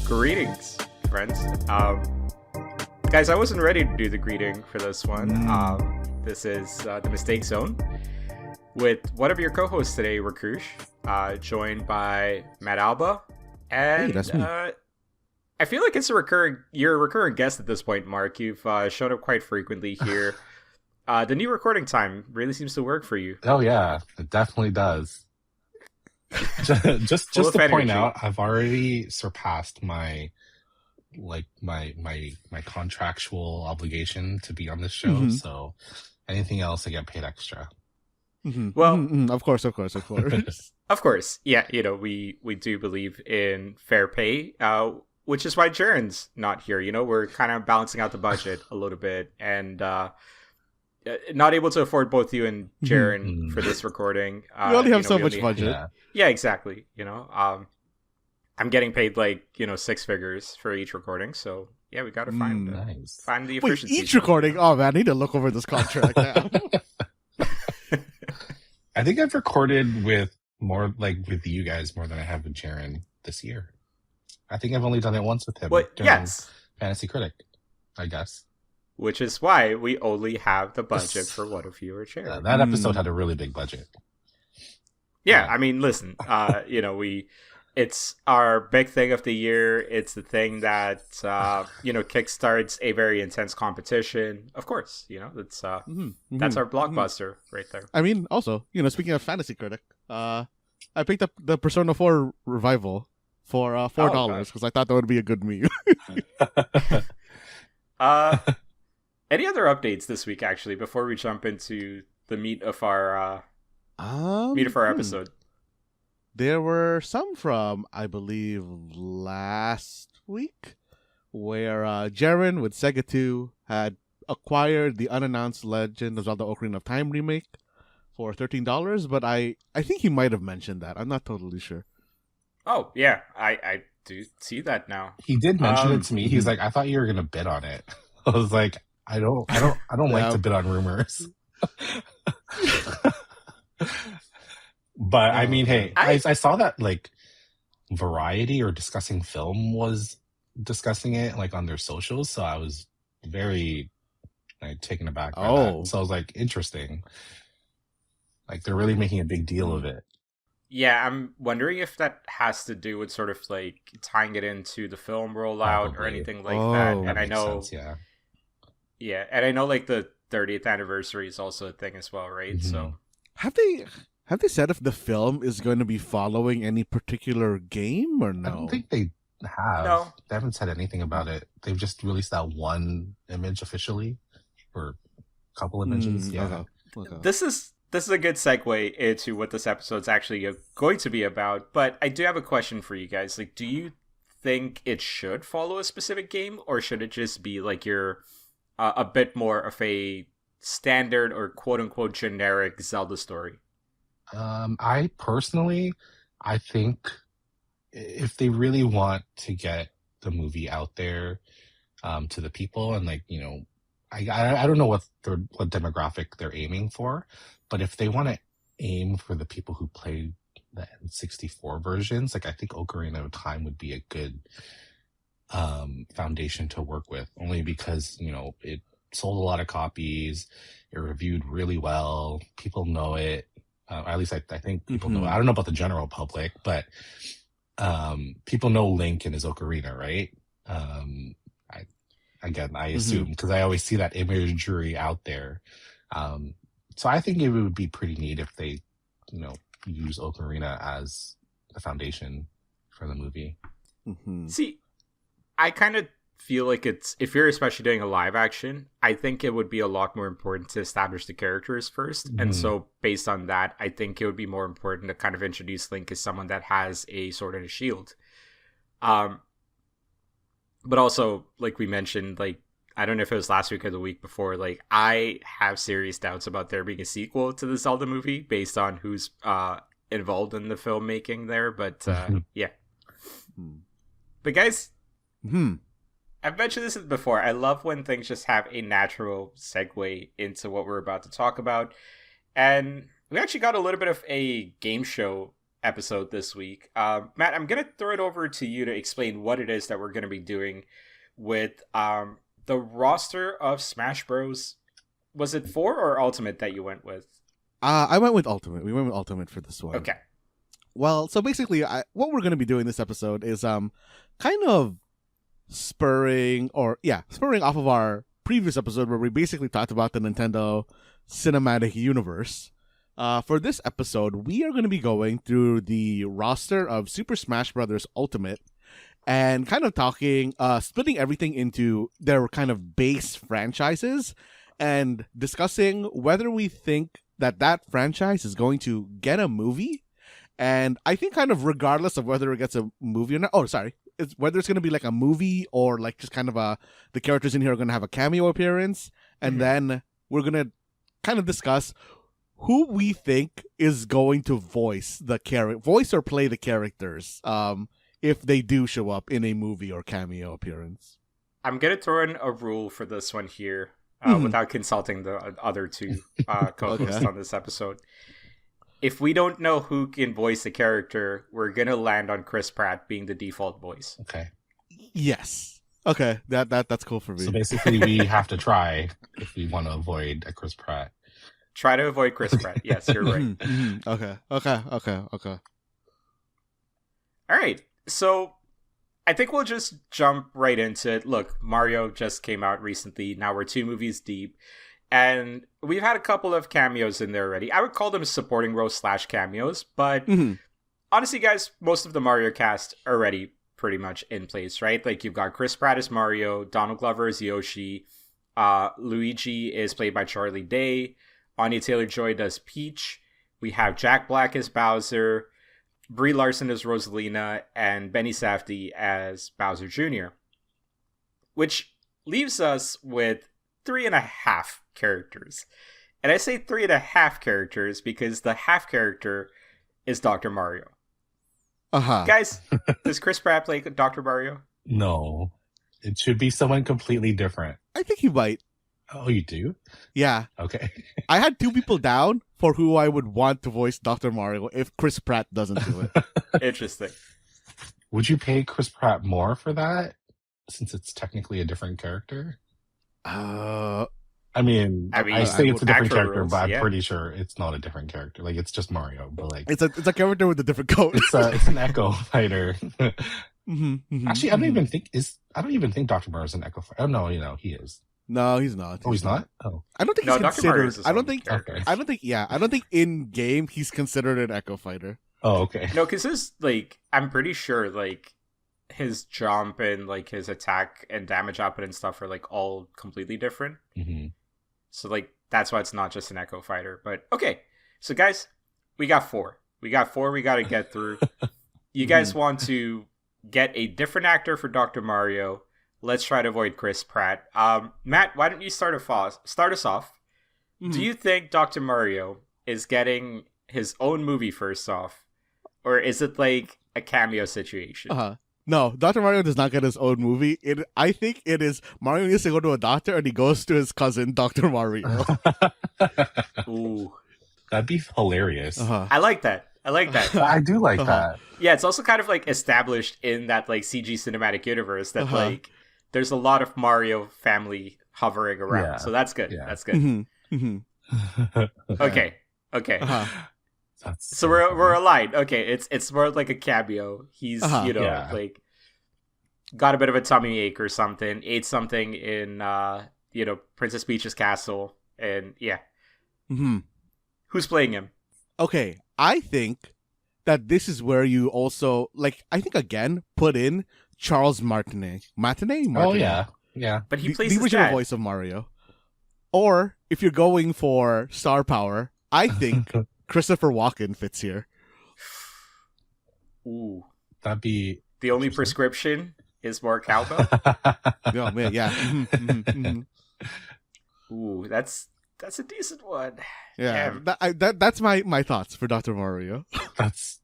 Greetings, friends. Guys, I wasn't ready to do the greeting for this one. This is the Mistake Zone with one of your co-hosts today, Rakush, joined by Matt Alba, and Hey, that's me. I feel like you're a recurring guest at this point, Mark. You've shown up quite frequently here. The new recording time really seems to work for you. Oh yeah, it definitely does. Just Full of to point energy. out, I've already surpassed my contractual obligation to be on this show. Mhm. So anything else, I get paid extra. Well- Of course. Of course, yeah. We do believe in fair pay, which is why Jaren's not here. We're kind of balancing out the budget a little bit, and not able to afford both you and Jaren for this recording. We only have so much budget. Yeah. Yeah, exactly. I'm getting paid like 6 figures for each recording, so yeah, we got to find Nice. find the Wait, efficiency. each recording? Oh man, I need to look over this contract now. I think I've recorded with you guys more than I have with Jaren this year. I think I've only done it once with him. Well, during yes, Fantasy Critic, I guess. which is why we only have the budget for one of you or Jaren. That episode had a really big budget. Yeah, Yeah. I mean, listen, it's our big thing of the year. It's the thing that, kickstarts a very intense competition. Of course, that's our blockbuster right there. I mean, also, speaking of Fantasy Critic, I picked up the Persona 4 revival for $4 because I thought that would be a good meme. Any other updates this week, actually, before we jump into the meat of our episode? There were some from, I believe, last week, where Jaren with Sega 2 had acquired the unannounced Legend of Zelda Ocarina of Time remake for $13, but I think he might have mentioned that. I'm not totally sure. Oh, yeah, I do see that now. He did mention it to me. He's like, I thought you were gonna bid on it. I was like, I don't like to bid on rumors. But I mean, hey, I saw that Variety or Discussing Film was discussing it on their socials, so I was very taken aback by that. So I was like, interesting. They're really making a big deal of it. Yeah, I'm wondering if that has to do with sort of tying it into the film rollout or anything like that. And I know, sense, yeah, and I know the 30th anniversary is also a thing as well, right? Mhm. So Have they said if the film is going to be following any particular game or no? I don't think they have. No. They haven't said anything about it. They've just released that one image officially, or a couple images. Yeah. Okay. this is a good segue into what this episode's actually going to be about. But I do have a question for you guys. Do you think it should follow a specific game, or should it just be your a bit more of a standard or quote unquote generic Zelda story? I think if they really want to get the movie out there to the people, and I don't know what demographic they're aiming for, but if they want to aim for the people who played the N64 versions, I think Ocarina of Time would be a good foundation to work with, only because it sold a lot of copies, it reviewed really well, people know it. At least I think people know it. I don't know about the general public, but people know Link and his Ocarina, right? I assume, because I always see that imagery out there. So I think it would be pretty neat if they, use Ocarina as the foundation for the movie. See, I kind of feel like if you're especially doing a live action, I think it would be a lot more important to establish the characters first. And so based on that, I think it would be more important to kind of introduce Link as someone that has a sword and a shield. But also, like we mentioned, I don't know if it was last week or the week before, I have serious doubts about there being a sequel to the Zelda movie based on who's involved in the filmmaking there. But yeah. But guys, I've mentioned this before. I love when things just have a natural segue into what we're about to talk about. And we actually got a little bit of a game show episode this week. Matt, I'm gonna throw it over to you to explain what it is that we're gonna be doing with the roster of Smash Bros. Was it 4 or Ultimate that you went with? I went with Ultimate. We went with Ultimate for this one. Okay. Well, so basically, what we're going to be doing this episode is kind of spurring off of our previous episode where we basically talked about the Nintendo Cinematic Universe. For this episode, we are going to be going through the roster of Super Smash Bros. Ultimate and kind of talking, splitting everything into their kind of base franchises and discussing whether we think that franchise is going to get a movie. And I think kind of regardless of whether it gets a movie or not, it's whether it's going to be like a movie or like just kind of the characters in here are going to have a cameo appearance. And then we're going to kind of discuss who we think is going to voice or play the characters if they do show up in a movie or cameo appearance. I'm going to throw in a rule for this one here without consulting the other two co-hosts on this episode. If we don't know who can voice the character, we're going to land on Chris Pratt being the default voice. Okay. Yes. Okay, that's cool for me. So basically, we have to try if we want to avoid a Chris Pratt. Try to avoid Chris Pratt. Yes, you're right. Okay. All right. So I think we'll just jump right into it. Look, Mario just came out recently. Now we're 2 movies deep. And we've had a couple of cameos in there already. I would call them supporting role / cameos. But honestly, guys, most of the Mario cast are already pretty much in place, right? Like, you've got Chris Pratt as Mario, Donald Glover as Yoshi, Luigi is played by Charlie Day, Anya Taylor-Joy does Peach, we have Jack Black as Bowser, Brie Larson as Rosalina, and Benny Safdie as Bowser Jr., which leaves us with 3.5 characters. And I say 3.5 characters because the half character is Dr. Mario. Guys, does Chris Pratt play Dr. Mario? No. It should be someone completely different. I think he might. Oh, you do? Yeah. Okay. I had 2 people down for who I would want to voice Dr. Mario if Chris Pratt doesn't do it. Interesting. Would you pay Chris Pratt more for that, since it's technically a different character? I mean, I say it's a different character, rules, but I'm pretty sure it's not a different character. Like, it's just Mario, but like it's a character with a different coat. It's an Echo Fighter. Actually, I don't even think Dr. Mario's an Echo Fighter. Oh no, he is. No, he's not. Oh, he's not? Oh. I don't think he's considered. I don't think in game he's considered an Echo Fighter. Oh, okay. No, because I'm pretty sure his jump and his attack and damage output and stuff are all completely different. So that's why it's not just an Echo Fighter. But okay, so guys, we got 4. We got to get through. You guys want to get a different actor for Dr. Mario? Let's try to avoid Chris Pratt. Matt, why don't you start us off? Do you think Dr. Mario is getting his own movie first off, or is it a cameo situation? No, Dr. Mario does not get his own movie. I think it is Mario needs to go to a doctor and he goes to his cousin, Dr. Mario. Ooh. That'd be hilarious. I like that. I do like that. Yeah, it's also kind of established in that CG cinematic universe that there's a lot of Mario family hovering around. Yeah. So that's good. Yeah. That's good. Okay. So we're aligned. Okay, it's more like a cameo. He's got a bit of a tummy ache or something. Ate something in Princess Peach's castle, and who's playing him? Okay, I think that this is where you also I think again put in Charles Martinet. Oh yeah. But he plays the original voice of Mario. Or if you're going for star power, I think Christopher Walken fits here. Ooh, that'd be the only prescription is more cowbell. Oh man, yeah. Ooh, that's a decent one. Yeah, that's my thoughts for Dr. Mario. that's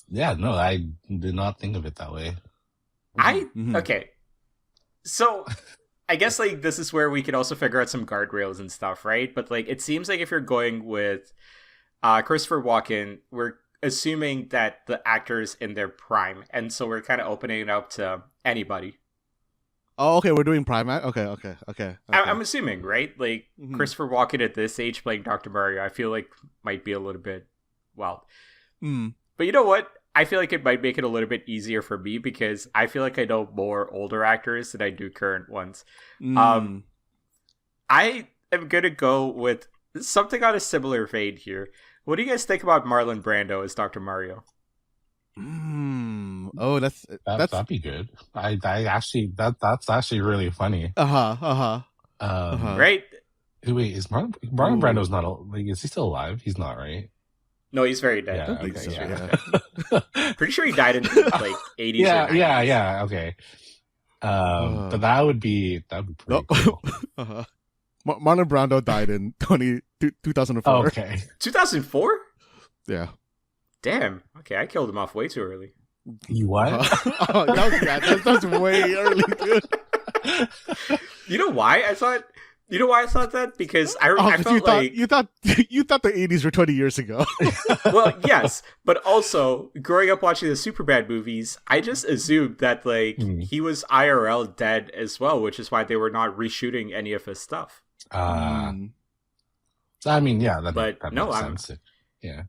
no, I did not think of it that way. Okay, so I guess this is where we could also figure out some guardrails and stuff, right? But it seems if you're going with Christopher Walken, we're assuming that the actor's in their prime, and so we're kind of opening it up to anybody. Oh, okay, we're doing Primat. Okay. I'm assuming, right? Like Mhm. Christopher Walken at this age playing Dr. Mario, I feel like might be a little bit wild. Mm. But you know what? I feel like it might make it a little bit easier for me because I feel like I know more older actors than I do current ones. Mm. I am gonna go with something on a similar vein here. What do you guys think about Marlon Brando as Dr. Mario? Oh, that's That'd be good. I actually that's actually really funny. Right? Wait, is Marlon Brando's not like, is he still alive? He's not, right? No, he's very dead. Yeah, I don't think okay, so, yeah. Pretty sure he died in like 80s. Yeah, or 90s. yeah, okay. But that would be pretty No. cool. Marlon Brando died in 2004. Okay. 2004? Yeah. Damn. Okay, I killed him off way too early. You what? That's way early, dude. You know why I thought? You know why I thought that? Because I 'Cause felt like you thought the 80s were 20 years ago. well, yes, but also growing up watching the Superbad movies, I just assumed that like he was IRL dead as well, which is why they were not reshooting any of his stuff. So, I mean, yeah, that makes sense. Yeah.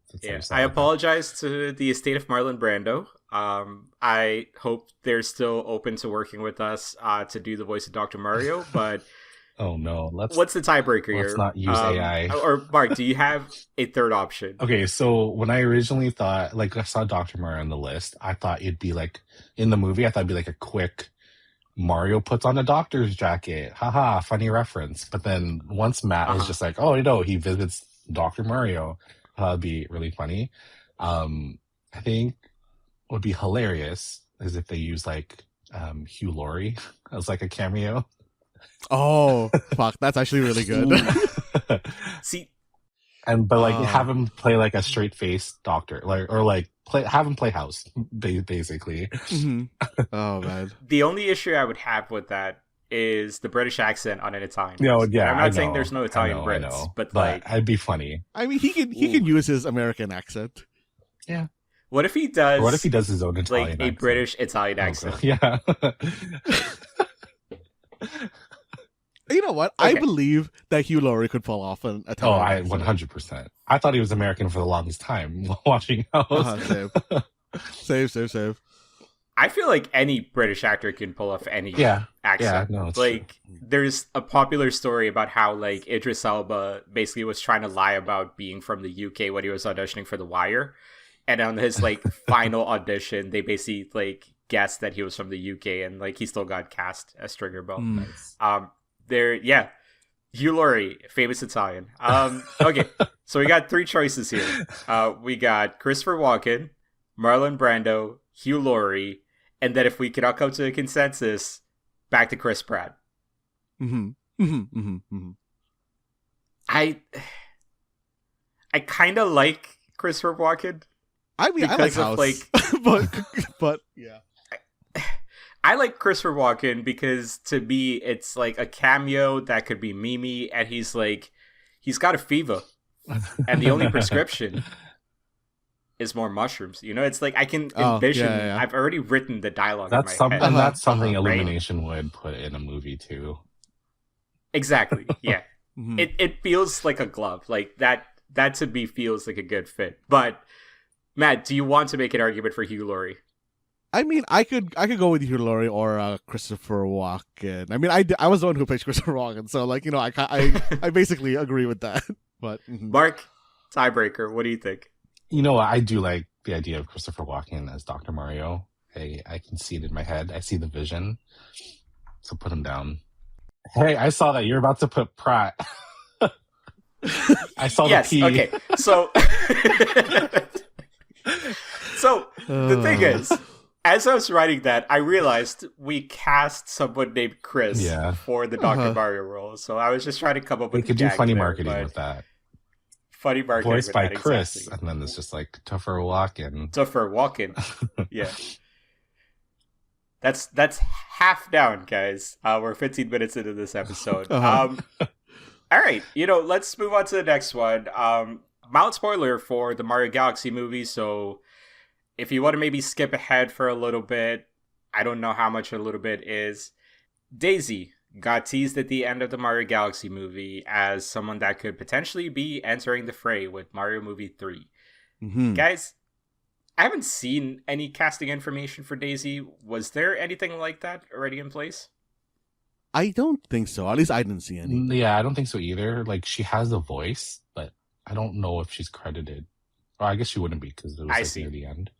I apologize to the estate of Marlon Brando. I hope they're still open to working with us to do the voice of Dr. Mario, but oh no, what's the tiebreaker here? Let's not use AI. Or Mark, do you have a third option? Okay, so when I originally thought, like, I saw Dr. Mario on the list, I thought it'd be like in the movie. I thought it'd be like a quick Mario puts on a doctor's jacket, haha, funny reference. But then once Matt is just like, oh, he visits Dr. Mario, it'd be really funny. I think what would be hilarious is if they use like Hugh Laurie as like a cameo. Oh, fuck. That's actually really good. See, but like have him play like a straight faced doctor, have him play house, basically. Oh man. The only issue I would have with that is the British accent on an Italian. No, yeah, I'm not saying there's no Italian Brits, but like, it'd be funny. I mean, he can use his American accent. Yeah. What if he does? Or what if he does his own Italian like accent? a British Italian accent? Yeah. You know what? Okay. I believe that Hugh Laurie could pull off an Italian accent. 100%. I thought he was American for the longest time while watching House. Save. I feel like any British actor can pull off any accent. Yeah, no, it's like, true. there's a popular story about how like Idris Elba basically was trying to lie about being from the UK when he was auditioning for The Wire, and on his like final audition, they basically like guessed that he was from the UK, and like he still got cast as Stringer Bell. Nice. Hugh Laurie, famous Italian. Okay, so we got three choices here. We got Christopher Walken, Marlon Brando, Hugh Laurie, and then if we cannot come to a consensus, back to Chris Pratt. I kind of like Christopher Walken. I mean, I like House, but yeah. I like Christopher Walken because to me it's like a cameo that could be Mimi, and he's got a fever, and the only prescription is more mushrooms. You know, it's like I can envision. Yeah. I've already written the dialogue. That's in my something. head. That's something right? Illumination would put in a movie too. Exactly. Yeah. It feels like a glove. Like that to me feels like a good fit. But Matt, do you want to make an argument for Hugh Laurie? I mean, I could go with Hugh Laurie or Christopher Walken. I mean, I was the one who picked Christopher Walken, so like, you know, I basically agree with that. But Mark, tiebreaker. What do you think? You know, I do like the idea of Christopher Walken as Dr. Mario. I can see it in my head. I see the vision. So put him down. Hey, I saw that you're about to put Pratt. I saw the P. Okay. So, the thing is, as I was writing that, I realized we cast someone named Chris for the Dr. Mario role. So I was just trying to come up with. We could do funny marketing with that. Funny marketing, voiced by that, Chris, exactly. and then it's just like Tougher Walken. Yeah. That's half down, guys. We're 15 minutes into this episode. All right, let's move on to the next one. mild spoiler for the Mario Galaxy movie, so if you want to maybe skip ahead for a little bit, I don't know how much a little bit is. Daisy got teased at the end of the Mario Galaxy movie as someone that could potentially be entering the fray with Mario Movie 3. Mm-hmm. Guys, I haven't seen any casting information for Daisy. Was there anything like that already in place? I don't think so. At least I didn't see any. Yeah, I don't think so either. Like, she has a voice, but I don't know if she's credited. Or I guess she wouldn't be because it was like near the end.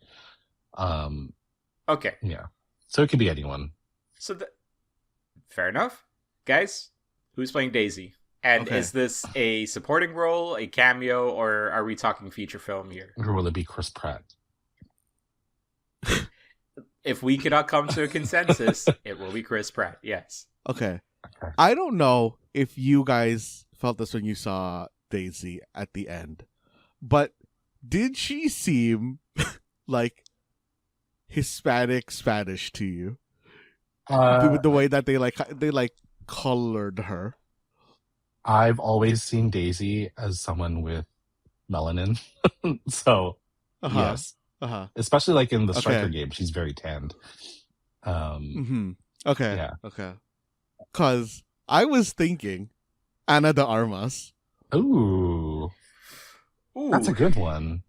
Okay. Yeah. So it could be anyone. So, fair enough. Guys, who's playing Daisy? And is this a supporting role, a cameo, or are we talking feature film here? Or will it be Chris Pratt? If we cannot come to a consensus, it will be Chris Pratt, yes. Okay. I don't know if you guys felt this when you saw Daisy at the end, but did she seem like Hispanic Spanish to you? With the way that they colored her. I've always seen Daisy as someone with melanin. So, yes. Especially like in the Striker game, she's very tanned. Okay. Yeah. Okay. Because I was thinking Ana de Armas. Ooh. That's a good one.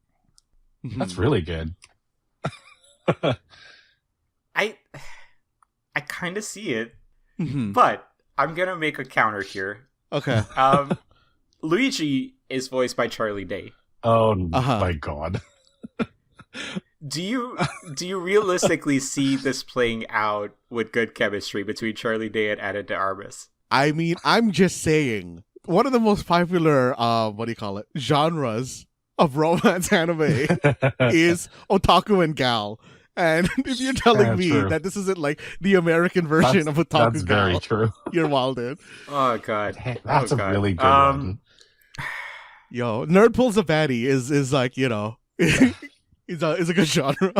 Mm-hmm. That's really good. I kind of see it, Mm-hmm. but I'm going to make a counter here. Okay. Luigi is voiced by Charlie Day. Oh my god. Do you realistically see this playing out with good chemistry between Charlie Day and Ana de Armas? I mean, I'm just saying, one of the most popular, genres of romance anime is otaku and gal. And if you're telling me that this isn't like the American version of otaku that's gal, very true. You're wilded. Oh god, that's a really good one. Yo, Nerd Pulls a Baddie is like, you know, is a good genre.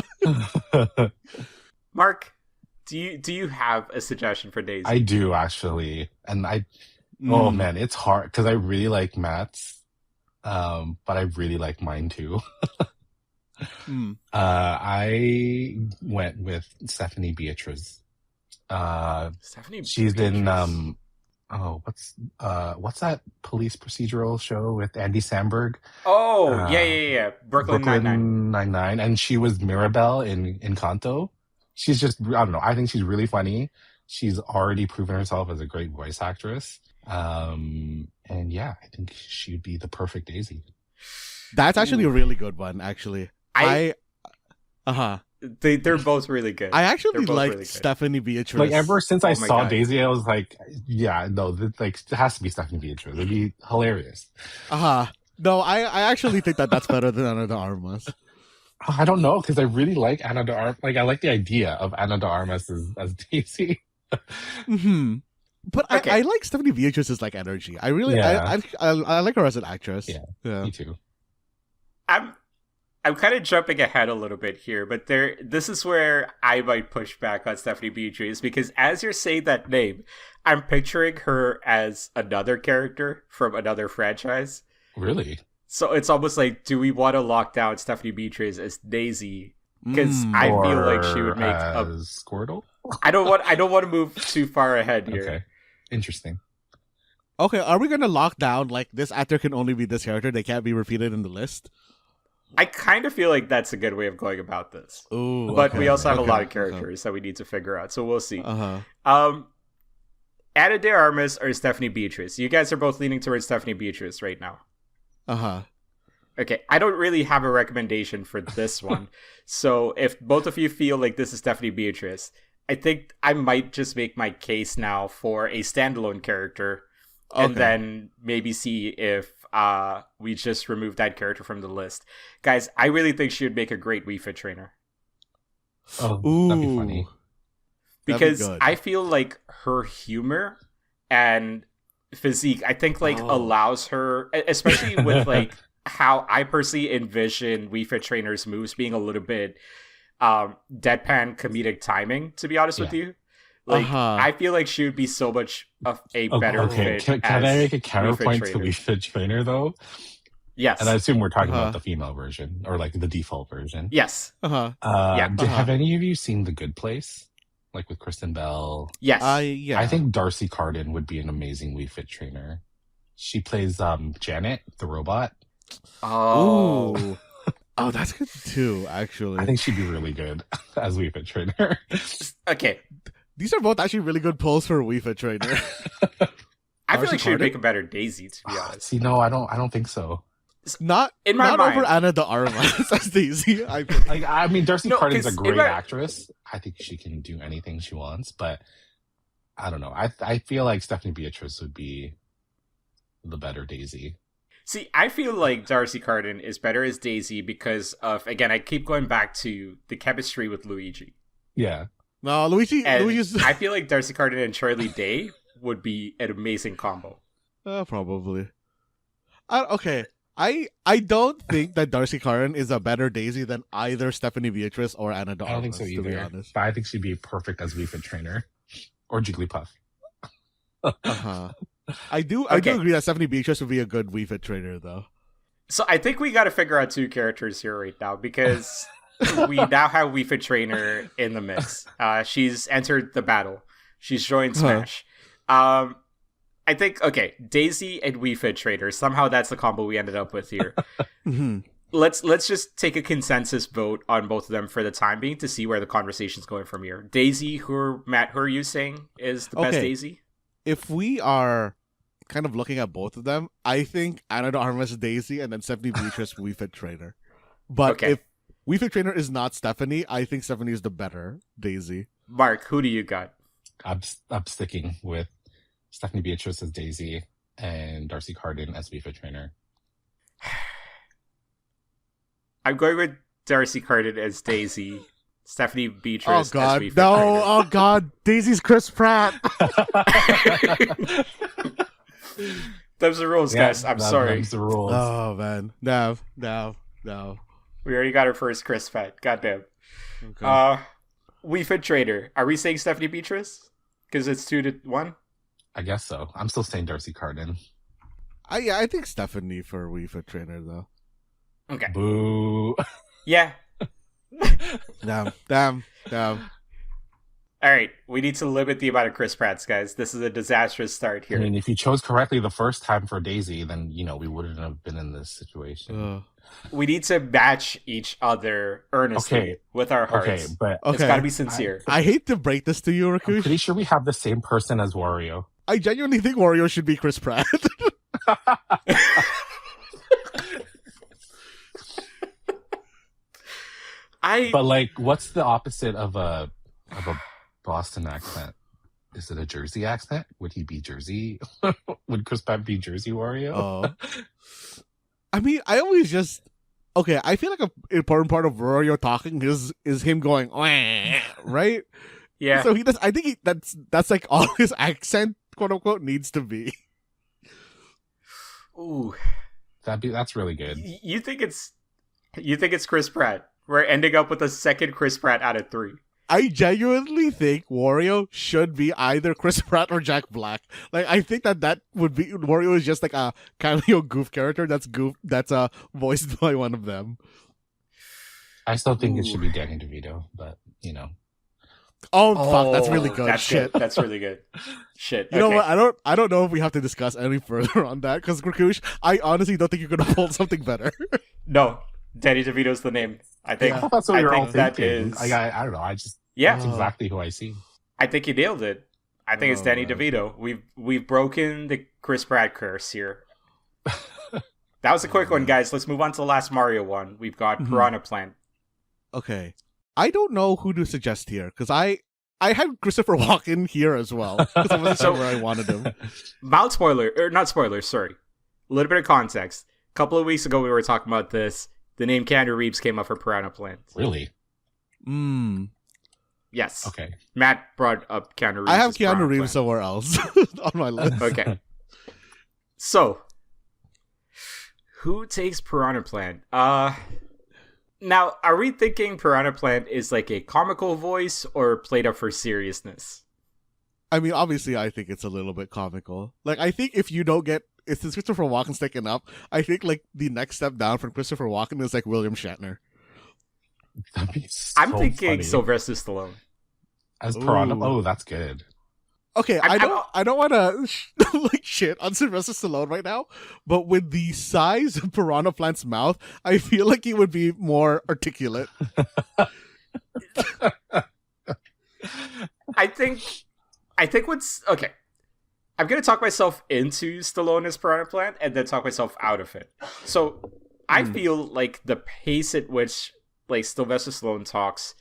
Mark, do you have a suggestion for Daisy? I do actually, and oh man, it's hard because I really like Matt's, but I really like mine too. I went with Stephanie Beatriz. She's in what's that police procedural show with Andy Samberg? Oh, yeah. Brooklyn Nine-Nine. And she was Mirabelle in Encanto. She's just, I don't know, I think she's really funny. She's already proven herself as a great voice actress. And yeah, I think she'd be the perfect Daisy. That's actually a really good one, actually. They're both really good. I actually liked Stephanie Beatriz. Like, ever since I saw Daisy, I was like, yeah, no, it has to be Stephanie Beatriz. It'd be hilarious. No, I actually think that's better than Ana de Armas. I don't know, because I really like Ana de Armas. Like, I like the idea of Ana de Armas as Daisy. But I like Stephanie Beatriz's like energy. I really, I like her as an actress. Yeah, me too. I'm kind of jumping ahead a little bit here, but this is where I might push back on Stephanie Beatriz, because as you're saying that name, I'm picturing her as another character from another franchise. Really? So it's almost like, do we want to lock down Stephanie Beatriz as Daisy? Because I feel like she would make a Squirtle. I don't want to move too far ahead here. Okay, interesting. Okay, are we gonna lock down like this actor can only be this character? They can't be repeated in the list. I kind of feel like that's a good way of going about this. Ooh, but we also have a lot of characters that we need to figure out, so we'll see. Ana de Armas or Stephanie Beatriz? You guys are both leaning towards Stephanie Beatriz right now. Okay, I don't really have a recommendation for this one. So if both of you feel like this is Stephanie Beatriz, I think I might just make my case now for a standalone character, and then maybe see if we just remove that character from the list. Guys, I really think she would make a great Wii Fit trainer. Oh, that'd be funny. Because I feel like her humor and physique, I think, like, allows her, especially with, like, how I personally envision Wii Fit trainers' moves being a little bit deadpan comedic timing, to be honest with you. Like, I feel like she would be so much of a better fit. Can I make a counterpoint to Wii Fit trainer, though? Yes. And I assume we're talking about the female version, or like the default version. Yes. Have any of you seen The Good Place? Like with Kristen Bell? Yes. I think Darcy Carden would be an amazing Wii Fit trainer. She plays Janet, the robot. Oh. Ooh. Oh, that's good too, actually. I think she'd be really good as Wii Fit trainer. Okay. These are both actually really good polls for a Wii Fit trainer. I feel like she would make a better Daisy, to be honest. See, no, I don't think so. Not in my not mind. over Ana de Armas as Daisy. I mean, Darcy Carden's a 'cause great actress. I think she can do anything she wants, but I don't know. I feel like Stephanie Beatrice would be the better Daisy. See, I feel like Darcy Carden is better as Daisy because of, again, I keep going back to the chemistry with Luigi. Yeah. No, Luigi's... I feel like Darcy Carden and Charlie Day would be an amazing combo. Probably. Okay. I don't think that Darcy Carden is a better Daisy than either Stephanie Beatrice or Ana de Armas. I don't think so either. To be honest. But I think she'd be perfect as Wii Fit trainer or Jigglypuff. I do agree that Stephanie Beatrice would be a good Wii Fit trainer, though. So I think we got to figure out two characters here right now because we now have Wii Fit trainer in the mix. She's entered the battle. She's joined Smash. I think, okay, Daisy and Wii Fit trainer. Somehow that's the combo we ended up with here. Let's just take a consensus vote on both of them for the time being to see where the conversation's going from here. Daisy, who are you saying is the best Daisy? If we are kind of looking at both of them, I think Ana de Armas is Daisy and then Stephanie Beatrice Wii Fit trainer. But if Wii Fit trainer is not Stephanie, I think Stephanie is the better Daisy. Mark, who do you got? I'm sticking with Stephanie Beatrice as Daisy and Darcy Carden as Wii Fit trainer. I'm going with Darcy Carden as Daisy. Stephanie Beatrice. Oh God, as no! trainer. Oh God, Daisy's Chris Pratt. Those are the rules, guys. I'm sorry. Those the rules. Oh man, no. We already got our first Chris Pratt. Goddamn. Okay. Wii Fit trainer. Are we saying Stephanie Beatrice? Because it's 2-1. I guess so. I'm still saying Darcy Carden. I think Stephanie for Wii Fit trainer though. Okay. Boo. Yeah. Damn. All right, we need to limit the amount of Chris Pratts, guys. This is a disastrous start here. I mean, if you chose correctly the first time for Daisy, then, we wouldn't have been in this situation. We need to match each other earnestly with our hearts. Okay, but it's got to be sincere. I hate to break this to you, Rakush. I'm pretty sure we have the same person as Wario. I genuinely think Wario should be Chris Pratt. But like, what's the opposite of a Boston accent? Is it a Jersey accent? Would he be Jersey? Would Chris Pratt be Jersey Wario? I mean, I always just I feel like an important part of Wario talking is him going right. Yeah. So I think that's like all his accent, quote unquote, needs to be. Ooh, that's really good. You think it's Chris Pratt? We're ending up with a second Chris Pratt out of 3. I genuinely think Wario should be either Chris Pratt or Jack Black. Like, I think that would be Wario is just like a cameo goof character that's voiced by one of them. I still think it should be Danny DeVito, but Oh fuck, that's really good. That's Shit, good. That's really good. Shit. You know what? I don't know if we have to discuss any further on that because Rakush, I honestly don't think you're gonna pull something better. No, Danny DeVito's the name. I think that's what you're all that thinking. is. I don't know. That's exactly who I see. I think you nailed it. I think it's Danny DeVito. We've broken the Chris Pratt curse here. That was a quick one, guys. Let's move on to the last Mario one. We've got Piranha Plant. Okay. I don't know who to suggest here because I had Christopher Walken here as well because I wasn't sure where I wanted him. Mild spoiler, or not spoilers, sorry. A little bit of context. A couple of weeks ago, we were talking about this. The name Keanu Reeves came up for Piranha Plant. Really? Yes. Okay. Matt brought up Keanu Reeves. I have Keanu Reeves somewhere else on my list. Okay. So, who takes Piranha Plant? Now, are we thinking Piranha Plant is like a comical voice or played up for seriousness? I mean, obviously, I think it's a little bit comical. Like, I think if you don't get since Christopher Walken's taken up, I think like the next step down from Christopher Walken is like William Shatner. That'd be so I'm thinking funny. Sylvester Stallone. As Piranha. Ooh. Oh, that's good. Okay, I don't want to like shit on Sylvester Stallone right now, but with the size of Piranha Plant's mouth, I feel like he would be more articulate. I think what's okay. I'm gonna talk myself into Stallone as Piranha Plant and then talk myself out of it. So I feel like the pace at which like Sylvester Stallone talks,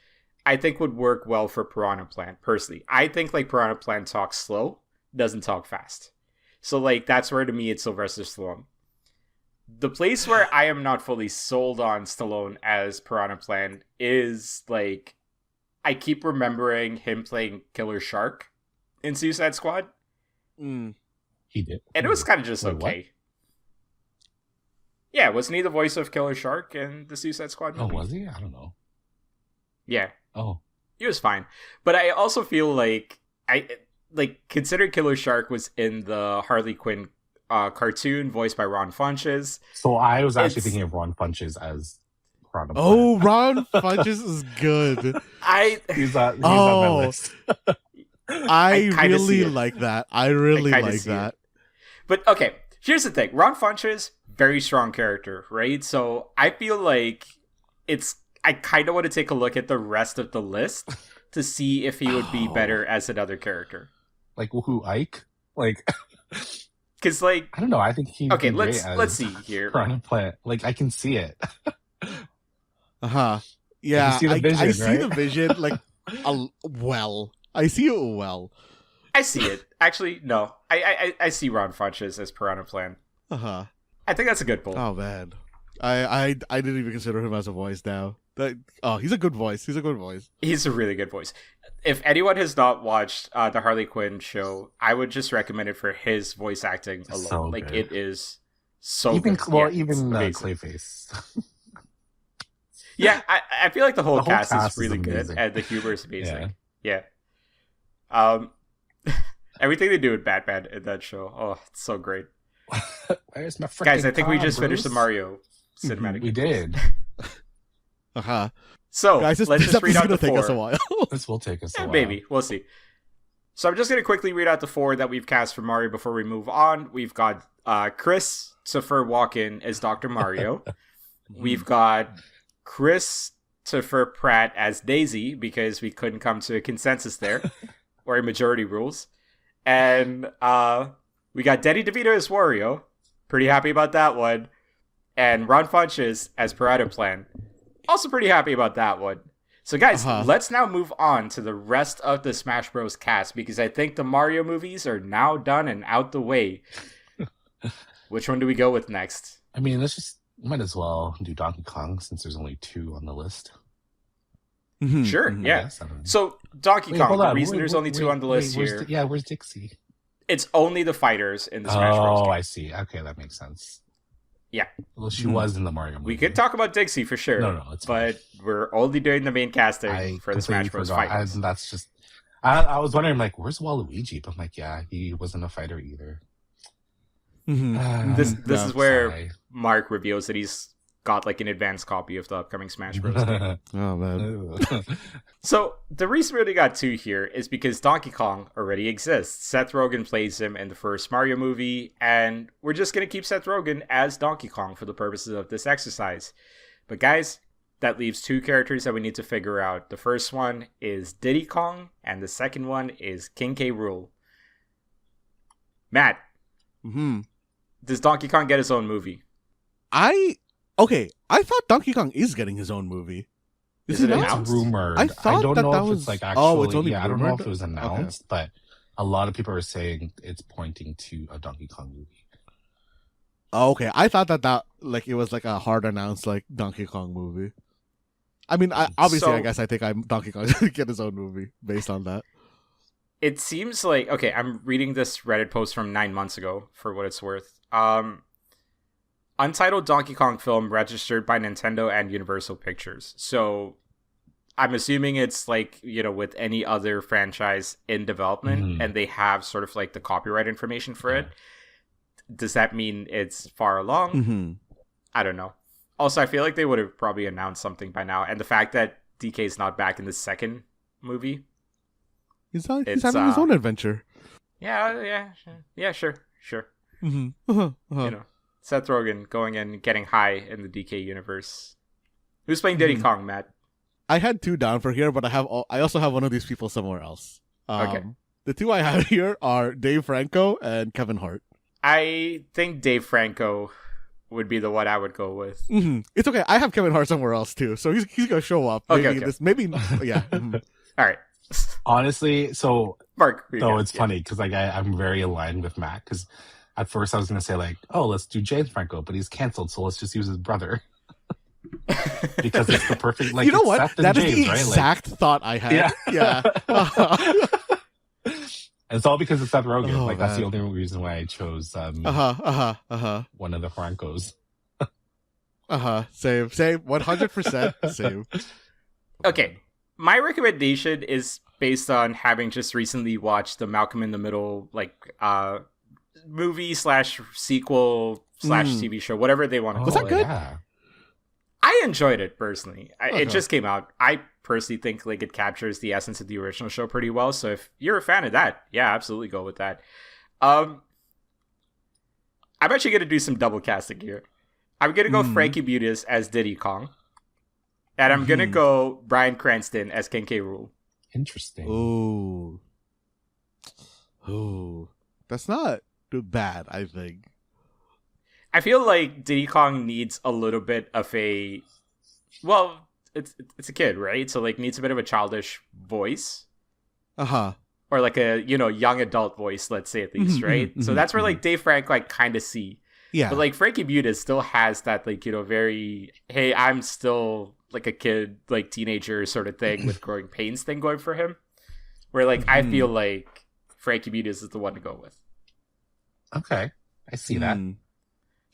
I think would work well for Piranha Plant. Personally, I think like Piranha Plant talks slow, doesn't talk fast. So like that's where to me it's Sylvester Stallone. The place where I am not fully sold on Stallone as Piranha Plant is like I keep remembering him playing Killer Shark in Suicide Squad. He did, and it was kind of just okay. What? Yeah, wasn't he the voice of Killer Shark in the Suicide Squad movie? Oh, was he? I don't know. Yeah. Oh, he was fine, but I also feel like consider Killer Shark was in the Harley Quinn cartoon voiced by Ron Funches. So I was actually thinking of Ron Funches as Piranha Plant. Oh, Ron Funches is good. He's on my list. I really like that. I really like that. But okay, here's the thing. Ron Funches, very strong character, right? So I feel like I kind of want to take a look at the rest of the list to see if he would be better as another character. Like who, Ike? Like, because like I don't know. I think he. Okay, let's see here. Piranha Plant. Like I can see it. Yeah, see the vision, I see right? the vision. Like, well, I see it well. I see it. Actually, no. I see Ron Funches as Piranha Plant. I think that's a good pull. Oh man, I didn't even consider him as a voice now. He's a good voice. He's a good voice. He's a really good voice. If anyone has not watched the Harley Quinn show, I would just recommend it for his voice acting alone. So like good. it is so even good. well, yeah, even amazing. Clayface. Yeah, I feel like the whole cast is really amazing. good and the humor is amazing. Yeah. Everything they do with Batman in that show, oh, it's so great. Where's my freaking Guys, I think we just Bruce? finished the Mario cinematic. We did. So guys, let's just read out the take four. us a while. This will take us a while. Maybe we'll see. So I'm just gonna quickly read out the four that we've cast for Mario before we move on. We've got Christopher Walken as Dr. Mario. We've got Christopher Pratt as Daisy because we couldn't come to a consensus there, or a majority rules. And we got Dedede as Wario. Pretty happy about that one. And Ron Funches as Piranha Plant. Also pretty happy about that one. So guys, let's now move on to the rest of the Smash Bros. Cast because I think the Mario movies are now done and out the way. Which one do we go with next? I mean, might as well do Donkey Kong since there's only 2 on the list. Sure, yeah. So Donkey Kong, the reason there's only 2 on the list here. Where's Dixie? It's only the fighters in the Smash Bros. Oh, game. I see. Okay, that makes sense. Yeah. Well, she was in the Mario movie. We could talk about Dixie for sure. No, it's fine. But we're only doing the main casting for the Smash Bros. Fighters. That's just. I was wondering, like, where's Waluigi? But I'm like, yeah, he wasn't a fighter either. This is where Mark reveals that he's got like an advanced copy of the upcoming Smash Bros. Game. Oh man. So the reason we only got 2 here is because Donkey Kong already exists. Seth Rogen plays him in the first Mario movie, and we're just gonna keep Seth Rogen as Donkey Kong for the purposes of this exercise. But guys, that leaves 2 characters that we need to figure out. The first one is Diddy Kong, and the second one is King K. Rool. Matt, does Donkey Kong get his own movie? I thought Donkey Kong is getting his own movie. Is it announced? Rumored. I thought don't that know that if was it's like actually. it's only I don't know rumored? if it was announced, but a lot of people are saying it's pointing to a Donkey Kong movie. Oh, okay. I thought that like it was like a hard announced like Donkey Kong movie. I mean, obviously, I guess I think Donkey Kong should get his own movie based on that. It seems like okay. I'm reading this Reddit post from 9 months ago for what it's worth. Untitled Donkey Kong film registered by Nintendo and Universal Pictures. So I'm assuming it's like, with any other franchise in development and they have sort of like the copyright information for it. does that mean it's far along? Mm-hmm. I don't know. Also, I feel like they would have probably announced something by now. And the fact that DK's not back in the second movie. He's having his own adventure. Yeah, sure. Mm-hmm. You know, Seth Rogen going and getting high in the DK universe. Who's playing Diddy Kong, Matt? I had 2 down for here, but I also have one of these people somewhere else. Okay. The 2 I have here are Dave Franco and Kevin Hart. I think Dave Franco would be the one I would go with. Mm-hmm. It's okay. I have Kevin Hart somewhere else too, so he's gonna show up. Maybe yeah. Mm-hmm. All right. Honestly, so Mark. it's funny because like I'm very aligned with Matt because at first I was gonna say like, oh, let's do James Franco, but he's canceled, so let's just use his brother. Because it's the perfect, like, you know what? Seth and that James, is the right? exact thought I had. Yeah. And it's all because of Seth Rogen. That's the man. only reason why I chose one of the Francos. Same. 100% same. Okay. My recommendation is based on having just recently watched the Malcolm in the Middle, movie / sequel / TV show, whatever they want to call it. Was that good? Yeah. I enjoyed it personally. It just came out. I personally think like it captures the essence of the original show pretty well. So if you're a fan of that, yeah, absolutely go with that. I'm actually gonna do some double casting here. I'm gonna go Frankie Muniz as Diddy Kong, and I'm gonna go Bryan Cranston as King K. Rool. Interesting. Ooh, that's not too bad. I think. I feel like Diddy Kong needs a little bit of a, well, it's a kid, right? So like needs a bit of a childish voice, or like a young adult voice, let's say at least, right? So that's where like Dave Franco I kind of see, but like Frankie Muniz still has that like very hey, I'm still like a kid, like teenager sort of thing with growing pains thing going for him, where like I feel like Frankie Muniz is the one to go with. Okay, I see that.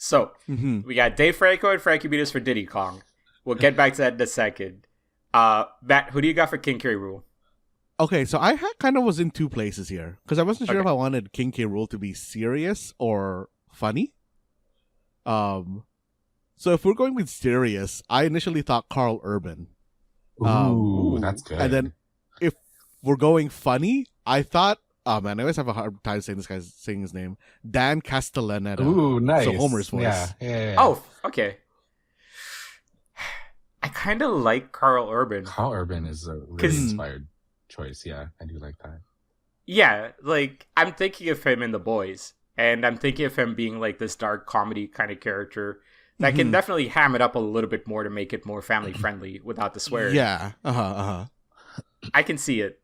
So, we got Dave Franco and Frankie Muniz for Diddy Kong. We'll get back to that in a second. Matt, who do you got for King K. Rool? Okay, so I kind of was in 2 places here. Because I wasn't sure if I wanted King K. Rool to be serious or funny. So if we're going with serious, I initially thought Carl Urban. Ooh, that's good. And then if we're going funny, I thought... Oh man, I always have a hard time saying his name. Dan Castellaneta. Ooh, nice. So Homer's voice. Yeah. Oh, okay. I kind of like Carl Urban. Carl Urban is a really inspired choice. Yeah, I do like that. Yeah, like I'm thinking of him in The Boys, and I'm thinking of him being like this dark comedy kind of character that can definitely ham it up a little bit more to make it more family friendly without the swearing. Yeah. I can see it.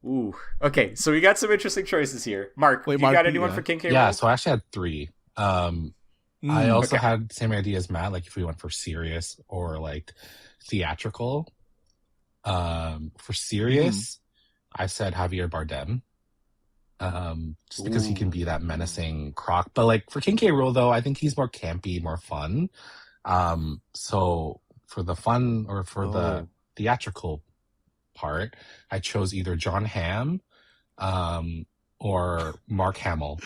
Ooh. Okay, so we got some interesting choices here. Mark, you got anyone for King K. Rool? Yeah, so I actually had 3. I also had the same idea as Matt, like if we went for serious or like theatrical. For serious, I said Javier Bardem. Just because he can be that menacing croc. But like for King K. Rool though, I think he's more campy, more fun. So for the fun or for the theatrical part, I chose either John Hamm or Mark Hamill.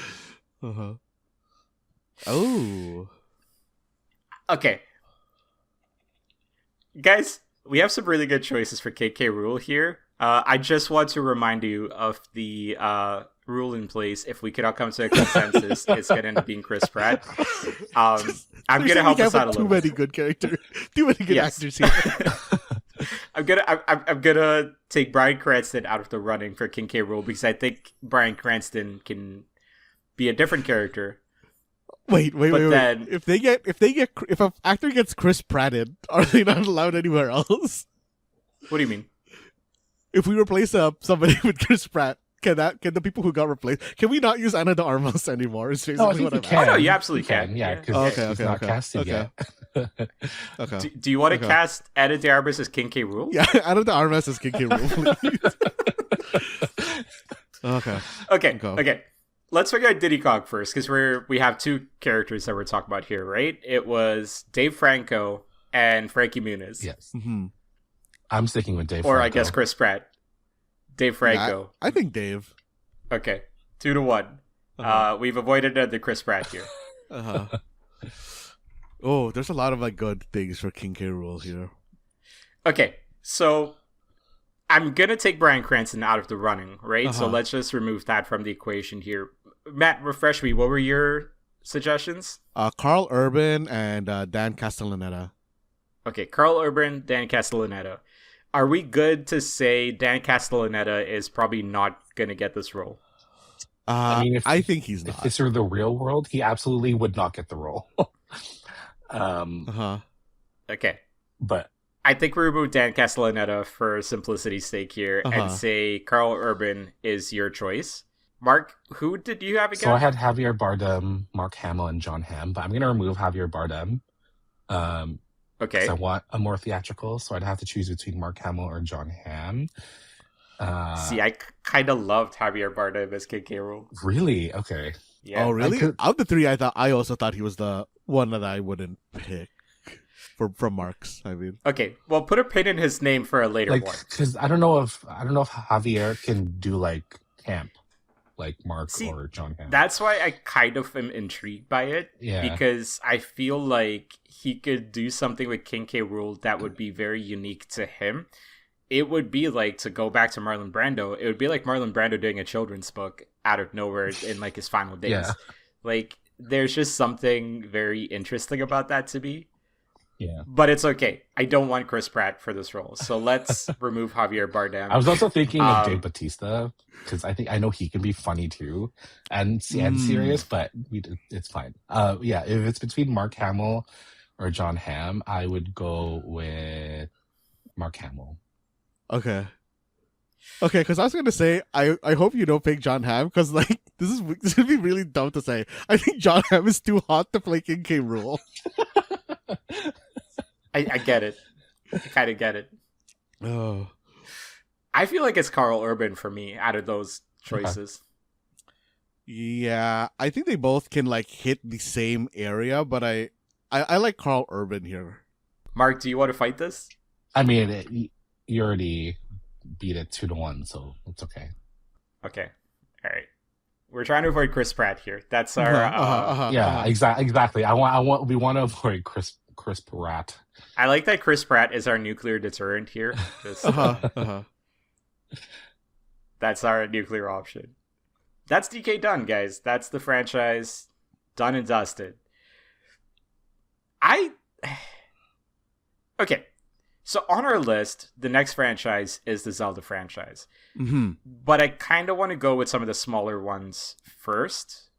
Okay. Guys, we have some really good choices for KK Rool here. I just want to remind you of the rule in place. If we cannot come to a consensus, it's going to end up being Chris Pratt. I'm going to help us out a little. Too many good characters. Too many good actors here. I'm gonna take Bryan Cranston out of the running for King K. Rool because I think Bryan Cranston can be a different character. Wait. Then, if an actor gets Chris Pratted, are they not allowed anywhere else? What do you mean? If we replace somebody with Chris Pratt, can the people who got replaced? Can we not use Ana de Armas anymore? Is basically what I'm asking. Oh no, you absolutely can. Yeah, because he's not casted yet. Okay. Do you want to cast Ana de Armas as King K. Rool? Yeah, Ana de Armas as King K. Rool. Okay. Let's figure out Diddy Kong first, because we have 2 characters that we're talking about here, right? It was Dave Franco and Frankie Muniz. Yes. I'm sticking with Dave Or Franco. I guess Chris Pratt. Dave Franco. Yeah, I think Dave. Okay. 2-1. We've avoided the Chris Pratt here. Oh, there's a lot of good things for King K. Rool here. Okay, so I'm gonna take Bryan Cranston out of the running, right? So let's just remove that from the equation here. Matt, refresh me. What were your suggestions? Carl Urban and Dan Castellaneta. Okay, Carl Urban, Dan Castellaneta. Are we good to say Dan Castellaneta is probably not gonna get this role? I think he's not. If this were the real world, he absolutely would not get the role. Okay. But I think we remove Dan Castellaneta for simplicity's sake here and say Carl Urban is your choice. Mark, who did you have again? So I had Javier Bardem, Mark Hamill, and John Hamm, but I'm going to remove Javier Bardem. Okay. Because I want a more theatrical, so I'd have to choose between Mark Hamill or John Hamm. See, I kind of loved Javier Bardem as King K. Rool. Really? Okay. Yeah. Oh, really? Of the three, I also thought he was the one that I wouldn't pick from Mark's. I mean, okay. Well, put a pin in his name for a later one. Because I don't know if Javier can do camp, like Mark or John Hamm. That's why I kind of am intrigued by it. Yeah. Because I feel like he could do something with King K. Rool that would be very unique to him. It would be to go back to Marlon Brando, it would be like Marlon Brando doing a children's book out of nowhere in his final days. Yeah. There's just something very interesting about that to me. Yeah. But it's okay. I don't want Chris Pratt for this role. So let's remove Javier Bardem. I was also thinking of Dave Bautista, because I know he can be funny too and serious, but it's fine. Yeah, if it's between Mark Hamill or John Hamm, I would go with Mark Hamill. Okay, because I was gonna say I hope you don't pick John Hamm, because this is gonna be really dumb to say. I think John Hamm is too hot to play King K. Rool. I get it. I kind of get it. Oh, I feel like it's Carl Urban for me out of those choices. Yeah, I think they both can hit the same area, but I like Carl Urban here. Mark, do you want to fight this? I mean, you already beat it 2-1, so it's okay. Okay, all right. We're trying to avoid Chris Pratt here. That's our exactly. We want to avoid Chris Pratt. I like that Chris Pratt is our nuclear deterrent here. That's our nuclear option. That's DK done, guys. That's the franchise done and dusted. Okay. So on our list, the next franchise is the Zelda franchise. Mm-hmm. But I kind of want to go with some of the smaller ones first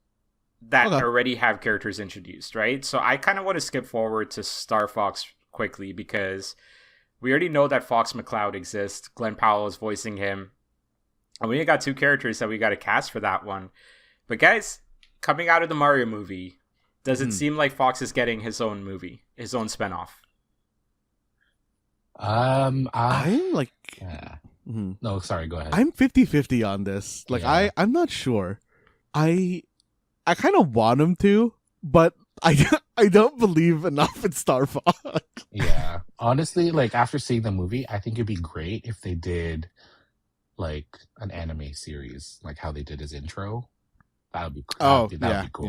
that already have characters introduced, right? So I kind of want to skip forward to Star Fox quickly because we already know that Fox McCloud exists. Glenn Powell is voicing him. And we got 2 characters that we got to cast for that one. But guys, coming out of the Mario movie, does it seem like Fox is getting his own movie, his own spinoff? I'm No, sorry, go ahead. I'm 50-50 on this. I'm not sure. I kind of want him to, but I don't believe enough in Star Fox. Yeah. Honestly, after seeing the movie, I think it'd be great if they did an anime series, like how they did his intro. That would be cool.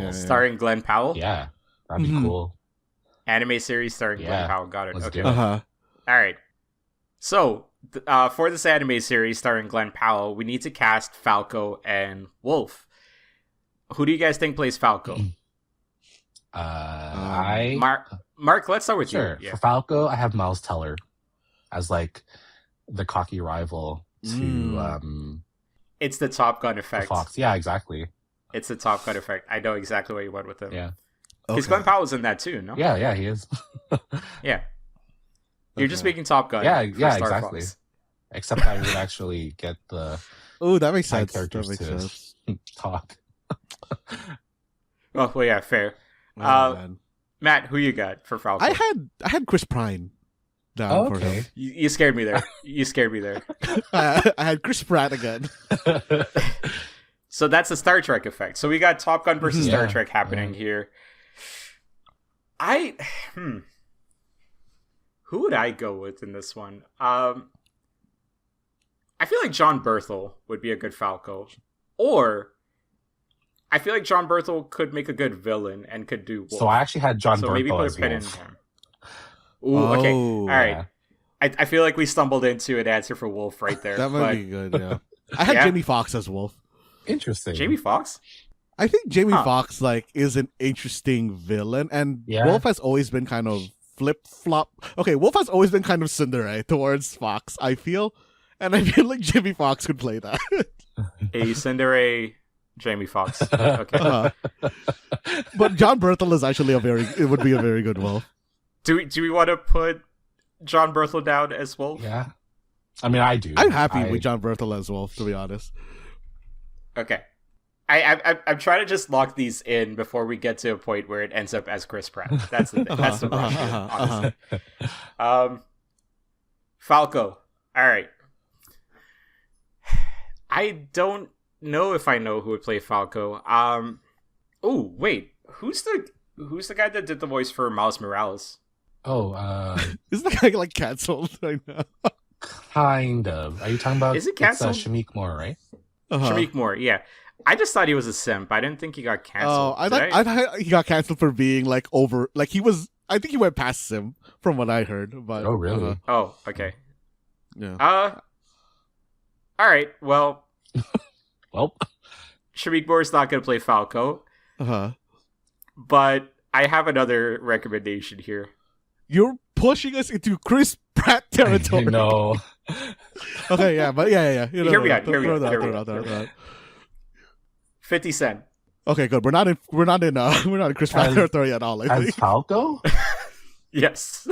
Yeah. Starring Glenn Powell? Yeah. That'd be cool. Anime series starring Glenn Powell. Got it. Okay. Uh-huh. All right. So, for this anime series starring Glenn Powell, we need to cast Falco and Wolf. Who do you guys think plays Falco? Mark, let's start with you. Yeah. For Falco, I have Miles Teller as the cocky rival to It's the Top Gun effect. Fox. Yeah, exactly. It's the Top Gun effect. I know exactly where you went with him. Yeah. Because Glenn Powell's in that too, no? Yeah, he is. Yeah. You're just making Top Gun. Yeah, Star exactly. Fox. Except I would actually get the that makes sense. Characters that makes sense. talk. Oh, well, yeah, fair. Matt, who you got for Falco? I had Chris Pine down for him. You scared me there. I had Chris Pratt again. So that's the Star Trek effect. So we got Top Gun versus Star Trek happening here. Who would I go with in this one? I feel like John Berthel would be a good Falco. Or I feel like John Berthel could make a good villain and could do Wolf. So I actually had John so maybe Berthel put as a pin in Wolf. him. Ooh, okay. All right. Yeah. I feel like we stumbled into an answer for Wolf right there. That might be good, yeah. I had Yeah. Jamie Foxx as Wolf. Interesting. Jamie Foxx? I think Jamie Huh. Foxx like is an interesting villain, and Yeah. Wolf has always been kind of flip-flop. Okay, Wolf has always been kind of Cinderella towards Fox, I feel. And I feel like Jamie Foxx could play that. A Cinderella Jamie Foxx. Okay. Uh-huh. But John Berthel is actually it would be a very good Wolf. Do we want to put John Berthel down as Wolf? Yeah. I mean, I do. I'm happy with John Berthel as Wolf, to be honest. Okay. I'm trying to just lock these in before we get to a point where it ends up as Chris Pratt. That's the thing. That's the rush, honestly. Falco. All right. I don't know if I know who would play Falco. Oh wait, who's the guy that did the voice for Miles Morales? Oh, Isn't the guy like canceled right now? kind of. Are you talking about? Is it canceled? It's Shameik Moore, right? Shameik Moore. Yeah. I just thought he was a simp. I didn't think he got canceled. Oh, I thought he got canceled for being like over. Like he was. I think he went past Sim, from what I heard. But Oh, really? Oh, okay. yeah. All right. Well, Well, Shameik Moore's not going to play Falco, Uh-huh. but I have another recommendation here. You're pushing us into Chris Pratt territory. no. Okay, yeah, but yeah. Hear me out, hear me Throw out, that, hear throw me that, out, throw hear me that. 50 Cent. Okay, good. We're not in Chris Pratt As- territory at all. I As think. Falco? Yes.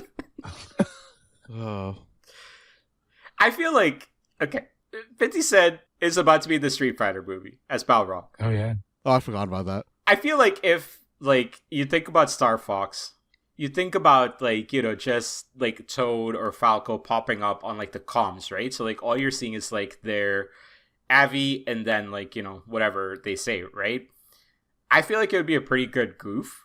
Oh. I feel like, okay, 50 Cent is about to be in the Street Fighter movie as Balrog. Oh, yeah. Oh, I forgot about that. I feel like if, like, you think about Star Fox, you think about, like, you know, just, like, Toad or Falco popping up on, like, the comms, right? So, like, all you're seeing is, like, their Avi and then, like, you know, whatever they say, right? I feel like it would be a pretty good goof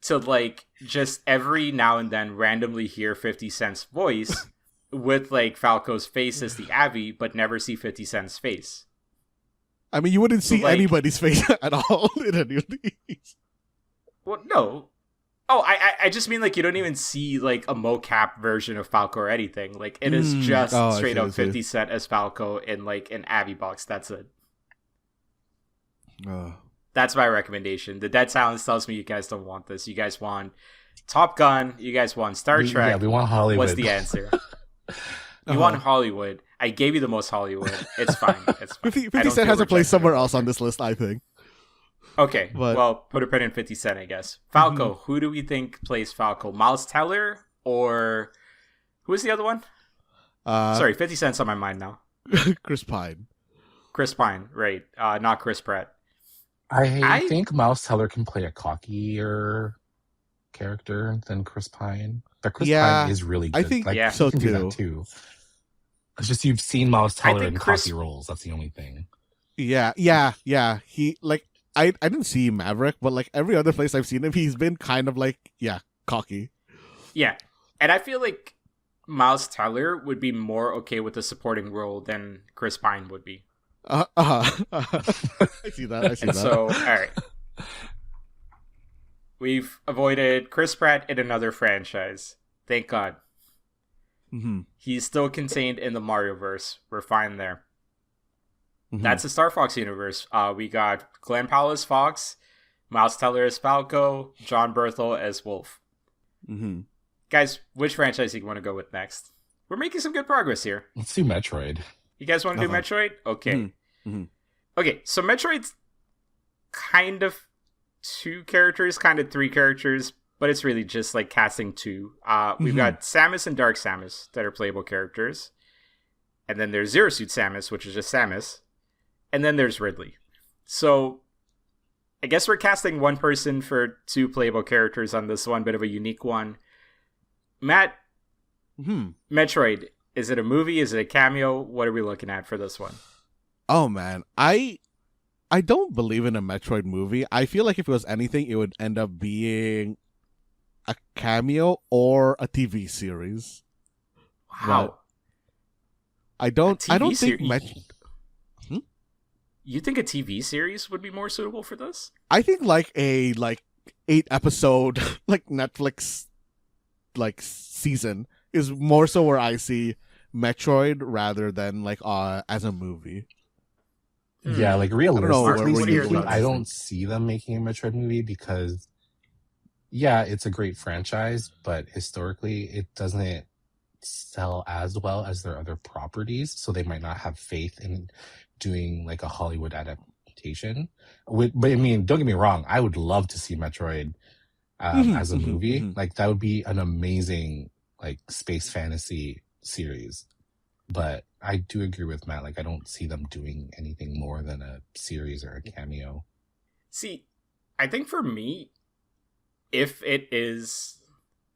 to, like, just every now and then randomly hear 50 Cent's voice with, like, Falco's face as the Avi, but never see 50 Cent's face. I mean, you wouldn't see like- anybody's face at all in any of these. Well, no. Oh, I just mean, like, you don't even see, like, a mocap version of Falco or anything. Like, it is just I straight see, I up see. 50 Cent as Falco in, like, an Avi box. That's it. That's my recommendation. The Dead Silence tells me you guys don't want this. You guys want Top Gun. You guys want Star Trek. Yeah, we want Hollywood. What's the answer? You want Hollywood. I gave you the most Hollywood. It's fine. It's fine. 50 I don't Cent feel has a place rejected somewhere or else on whatever. this list, I think. Okay, But- well, put a pin in 50 Cent, I guess. Falco, who do we think plays Falco? Miles Teller or who is the other one? Sorry, 50 Cent's on my mind now. Chris Pine. Chris Pine, right? Not Chris Pratt. I think Miles Teller can play a cockier character than Chris Pine. But Chris Yeah, Pine is really I good. think like, Yeah. so he can do too. that too. It's just you've seen Miles I Teller think in Chris- cocky roles. That's the only thing. Yeah. He like I didn't see Maverick, but like every other place I've seen him, he's been kind of like cocky. Yeah, and I feel like Miles Teller would be more okay with the supporting role than Chris Pine would be. I see that. I see And that. so, all right. We've avoided Chris Pratt in another franchise. Thank God. Mhm. He's still contained in the Mario-verse. We're fine there. Mhm. That's the Star Fox universe. We got Glenn Powell as Fox, Miles Teller as Falco, John Berthel as Wolf. Mhm. Guys, which franchise do you want to go with next? We're making some good progress here. Let's do Metroid. You guys want to do Uh-huh. Metroid? Okay. Mhm. Mhm. Okay, so Metroid's kind of 2 characters, kind of 3 characters, but it's really just like casting 2. We've Mhm. got Samus and Dark Samus that are playable characters. And then there's Zero Suit Samus, which is just Samus. And then there's Ridley. So I guess we're casting one person for 2 playable characters on this one, bit of a unique one. Matt, Mhm. Metroid, is it a movie? Is it a cameo? What are we looking at for this one? Oh man, I don't believe in a Metroid movie. I feel like if it was anything, it would end up being a cameo or a TV series. Wow. I don't TV think series? Met- You think a TV series would be more suitable for this? I think like a 8-episode like Netflix like season is more so where I see Metroid rather than like as a movie. Yeah, like realistically realistically, thoughts? I don't see them making a Metroid movie because, yeah, it's a great franchise, but historically, it doesn't sell as well as their other properties, so they might not have faith in doing like a Hollywood adaptation. But I mean, don't get me wrong, I would love to see Metroid as a movie. Like that would be an amazing like space fantasy series. But I do agree with Matt. Like I don't see them doing anything more than a series or a cameo. See, I think for me, if it is...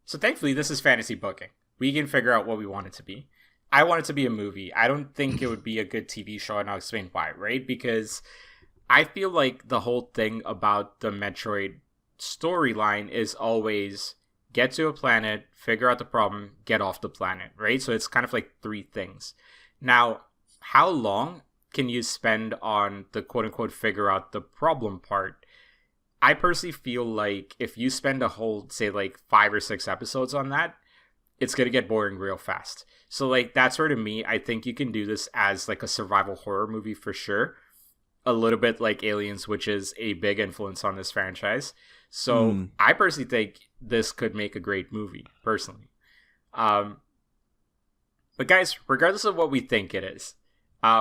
So thankfully, this is fantasy booking. We can figure out what we want it to be. I want it to be a movie. I don't think it would be a good TV show, and I'll explain why, right? Because I feel like the whole thing about the Metroid storyline is always get to a planet, figure out the problem, get off the planet, right? So it's kind of like 3 things. Now, how long can you spend on the quote-unquote figure out the problem part? I personally feel like if you spend a whole, say, like 5 or 6 episodes on that, it's going to get boring real fast. So, like, that's where, to me, I think you can do this as, like, a survival horror movie for sure. A little bit like Aliens, which is a big influence on this franchise. So, I personally think this could make a great movie, personally. But, guys, regardless of what we think it is,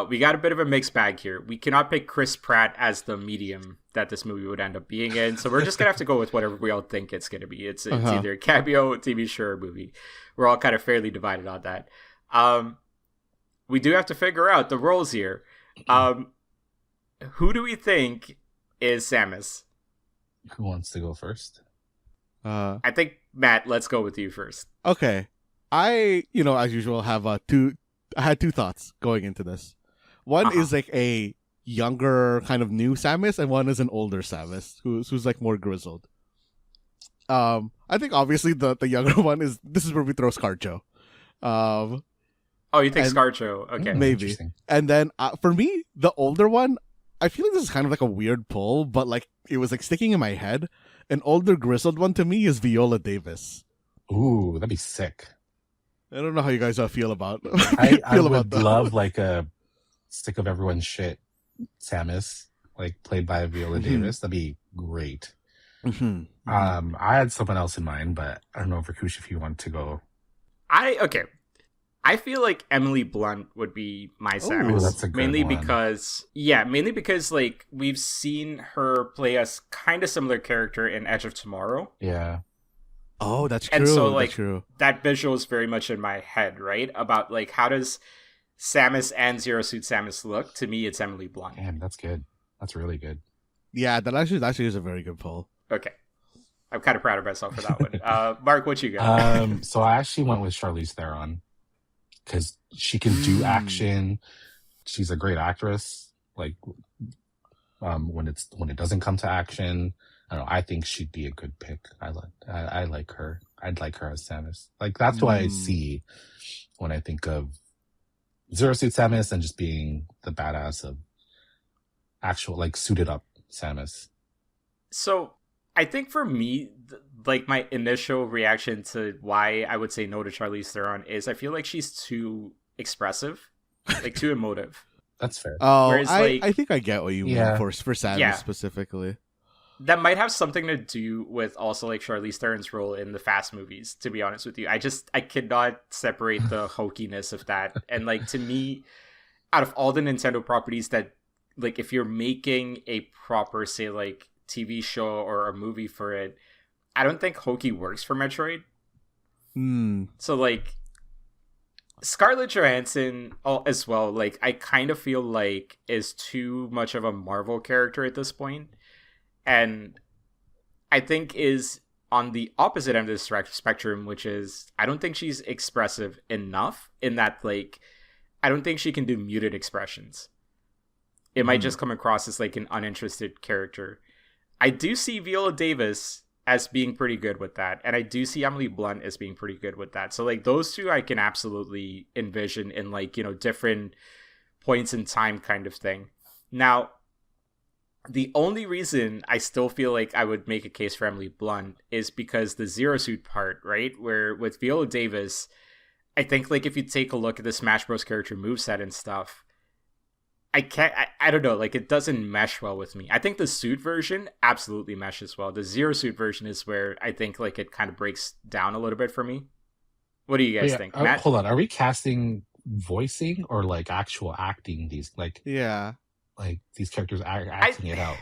we got a bit of a mixed bag here. We cannot pick Chris Pratt as the medium that this movie would end up being in, so we're just going to have to go with whatever we all think it's going to be. It's either a cameo, TV show, or movie. We're all kind of fairly divided on that. We do have to figure out the roles here. Who do we think is Samus? Who wants to go first? I think, Matt, let's go with you first. Okay. I, as usual, have I had 2 thoughts going into this. One is like a younger kind of new Samus, and one is an older Samus who's like more grizzled. I think obviously the younger one this is where we throw ScarJo. You think ScarJo? Okay, maybe. And then for me, the older one, I feel like this is kind of like a weird pull, but like it was like sticking in my head. An older grizzled one to me is Viola Davis. Ooh, that'd be sick. I don't know how you guys feel about. I would love like a sick of everyone's shit Samus, like played by Viola Davis. That'd be great. I had someone else in mind, but I don't know, Rakush, if you want to go. I feel like Emily Blunt would be my Samus. That's a good mainly one. because like we've seen her play a kind of similar character in Edge of Tomorrow. Yeah. Oh, that's true. And so like that's true. That visual is very much in my head, right? About like how does Samus and Zero Suit Samus look? To me, it's Emily Blunt. Damn, that's good. That's really good. Yeah, that actually is a very good poll. Okay. I'm kind of proud of myself for that one. Mark, what you got? So I actually went with Charlize Theron because she can do action. She's a great actress. Like when it doesn't come to action, I don't know, I think she'd be a good pick. I like her. I'd like her as Samus. Like that's what I see when I think of Zero Suit Samus and just being the badass of actual like suited up Samus. So I think for me, like my initial reaction to why I would say no to Charlize Theron is I feel like she's too expressive, like too emotive. That's fair. Oh, Whereas, I think I get what you mean for Samus specifically. That might have something to do with also like Charlize Theron's role in the Fast movies, to be honest with you. I cannot separate the hokiness of that. And like to me, out of all the Nintendo properties that like if you're making a proper, say like TV show or a movie for it, I don't think hokey works for Metroid. So like Scarlett Johansson as well, like I kind of feel like is too much of a Marvel character at this point. And I think is on the opposite end of the spectrum, which is I don't think she's expressive enough in that, like, I don't think she can do muted expressions. It might just come across as like an uninterested character. I do see Viola Davis as being pretty good with that. And I do see Emily Blunt as being pretty good with that. So like those two I can absolutely envision in like, different points in time kind of thing. Now, The only reason I still feel like I would make a case for Emily Blunt is because the Zero Suit part, right? Where with Viola Davis, I think like if you take a look at the Smash Bros. Character moveset and stuff, I don't know, like it doesn't mesh well with me. I think the suit version absolutely meshes well. The Zero Suit version is where I think like it kind of breaks down a little bit for me. What do you guys think, Matt? Hold on, are we casting voicing or like actual acting? These like these characters acting it out,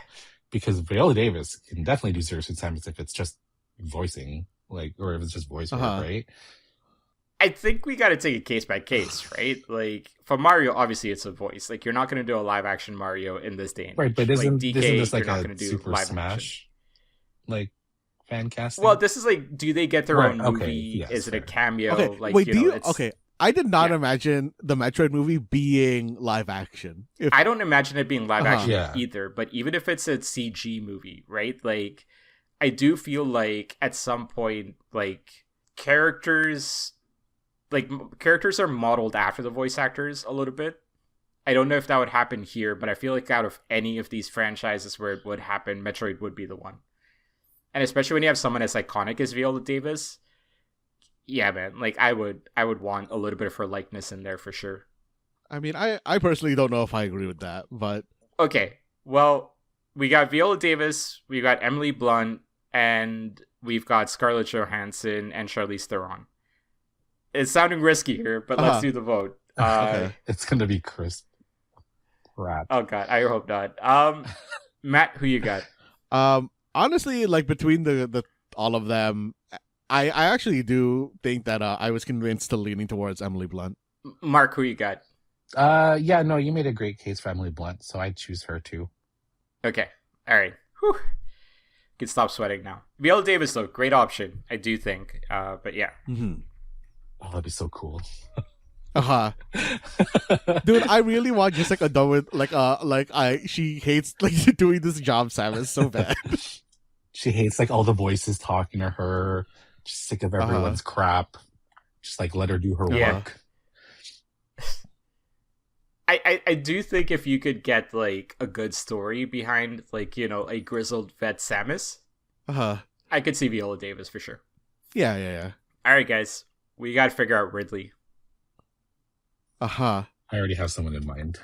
because Viola Davis can definitely do Zero Suit Samus if it's just voicing, like, or if it's just voice work, right? I think we got to take it case by case, right? Like for Mario, obviously it's a voice. Like you're not going to do a live action Mario in this day and age. Right? But isn't this like a do Super Smash action. Like fan casting? Well, this is like, do they get their own movie? Yes, is it a cameo? Okay, like, wait, I did not imagine the Metroid movie being live action. I don't imagine it being live action either. But even if it's a CG movie, right? Like, I do feel like at some point, like characters are modeled after the voice actors a little bit. I don't know if that would happen here, but I feel like out of any of these franchises where it would happen, Metroid would be the one. And especially when you have someone as iconic as Viola Davis, yeah, man, like I would want a little bit of her likeness in there for sure. I mean, I personally don't know if I agree with that, but okay. Well, we got Viola Davis, we got Emily Blunt, and we've got Scarlett Johansson and Charlize Theron. It's sounding risky here, but let's do the vote. Okay. It's gonna be Pratt. Oh god, I hope not. Matt, who you got? Honestly, like between the all of them, I actually do think that I was convinced to leaning towards Emily Blunt. Mark, who you got? Yeah, no, you made a great case for Emily Blunt, so I'd choose her too. Okay, all right. Whew. Can stop sweating now. Viola Davis, though, great option, I do think. But yeah. Mm-hmm. Oh, that'd be so cool. Dude, I really want just like a done with she hates like doing this job, Samus, so bad. She hates like all the voices talking to her. Just sick of everyone's crap. Just like let her do her work. I do think if you could get like a good story behind like, you know, a grizzled vet Samus, I could see Viola Davis for sure. Yeah. All right, guys, we got to figure out Ridley. I already have someone in mind.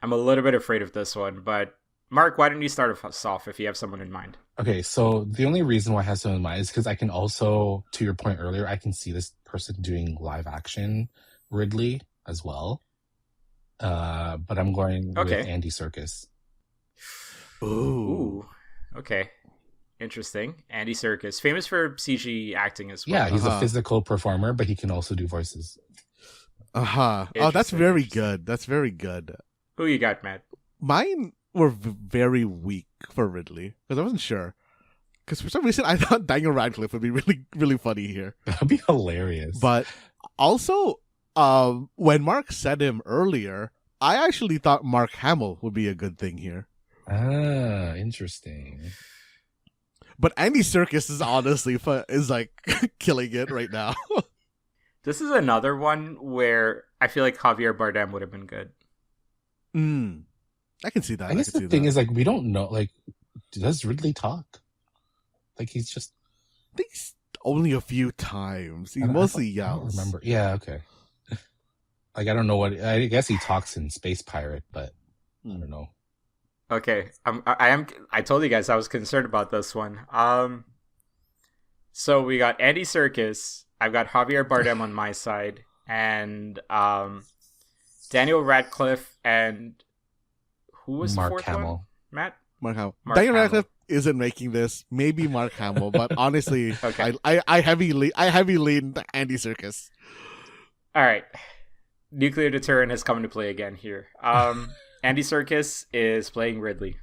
I'm a little bit afraid of this one, but Mark, why don't you start us off if you have someone in mind? Okay, so the only reason why I have someone in mind is because I can also, to your point earlier, I can see this person doing live action Ridley as well. But I'm going with Andy Serkis. Ooh. Okay. Interesting. Andy Serkis, famous for CG acting as well. Yeah, he's a physical performer, but he can also do voices. Oh, that's very good. That's very good. Who you got, Matt? Mine were very weak for Ridley because I wasn't sure. Because for some reason I thought Daniel Radcliffe would be really, really funny here. That'd be hilarious. But also, when Mark said him earlier, I actually thought Mark Hamill would be a good thing here. Ah, interesting. But Andy Serkis is honestly is like killing it right now. This is another one where I feel like Javier Bardem would have been good. I can see that. I guess the thing is, like, we don't know, like, does Ridley talk? Like, he's just... I think only a few times. He mostly yells. I don't remember. Yeah, okay. Like, I don't know what... I guess he talks in Space Pirate, but I don't know. Okay, I told you guys I was concerned about this one. So we got Andy Serkis. I've got Javier Bardem on my side, and Daniel Radcliffe, and who was the fourth one? Matt? Mark Hamill. Daniel Radcliffe isn't making this. Maybe Mark Hamill, but honestly, I heavy lean Andy Serkis. All right, nuclear deterrent has come into play again here. Andy Serkis is playing Ridley.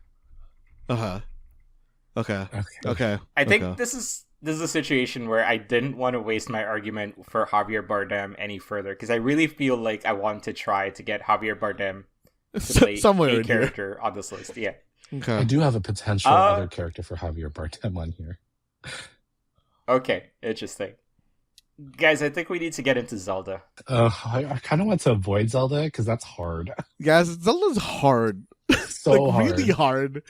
Okay. I think this is a situation where I didn't want to waste my argument for Javier Bardem any further because I really feel like I want to try to get Javier Bardem to play somewhere a character on this list. Yeah. Okay. I do have a potential other character for Javier Bardem on here. Okay, interesting. Guys, I think we need to get into Zelda. I kind of want to avoid Zelda because that's hard. Guys, Zelda's hard. So like really hard.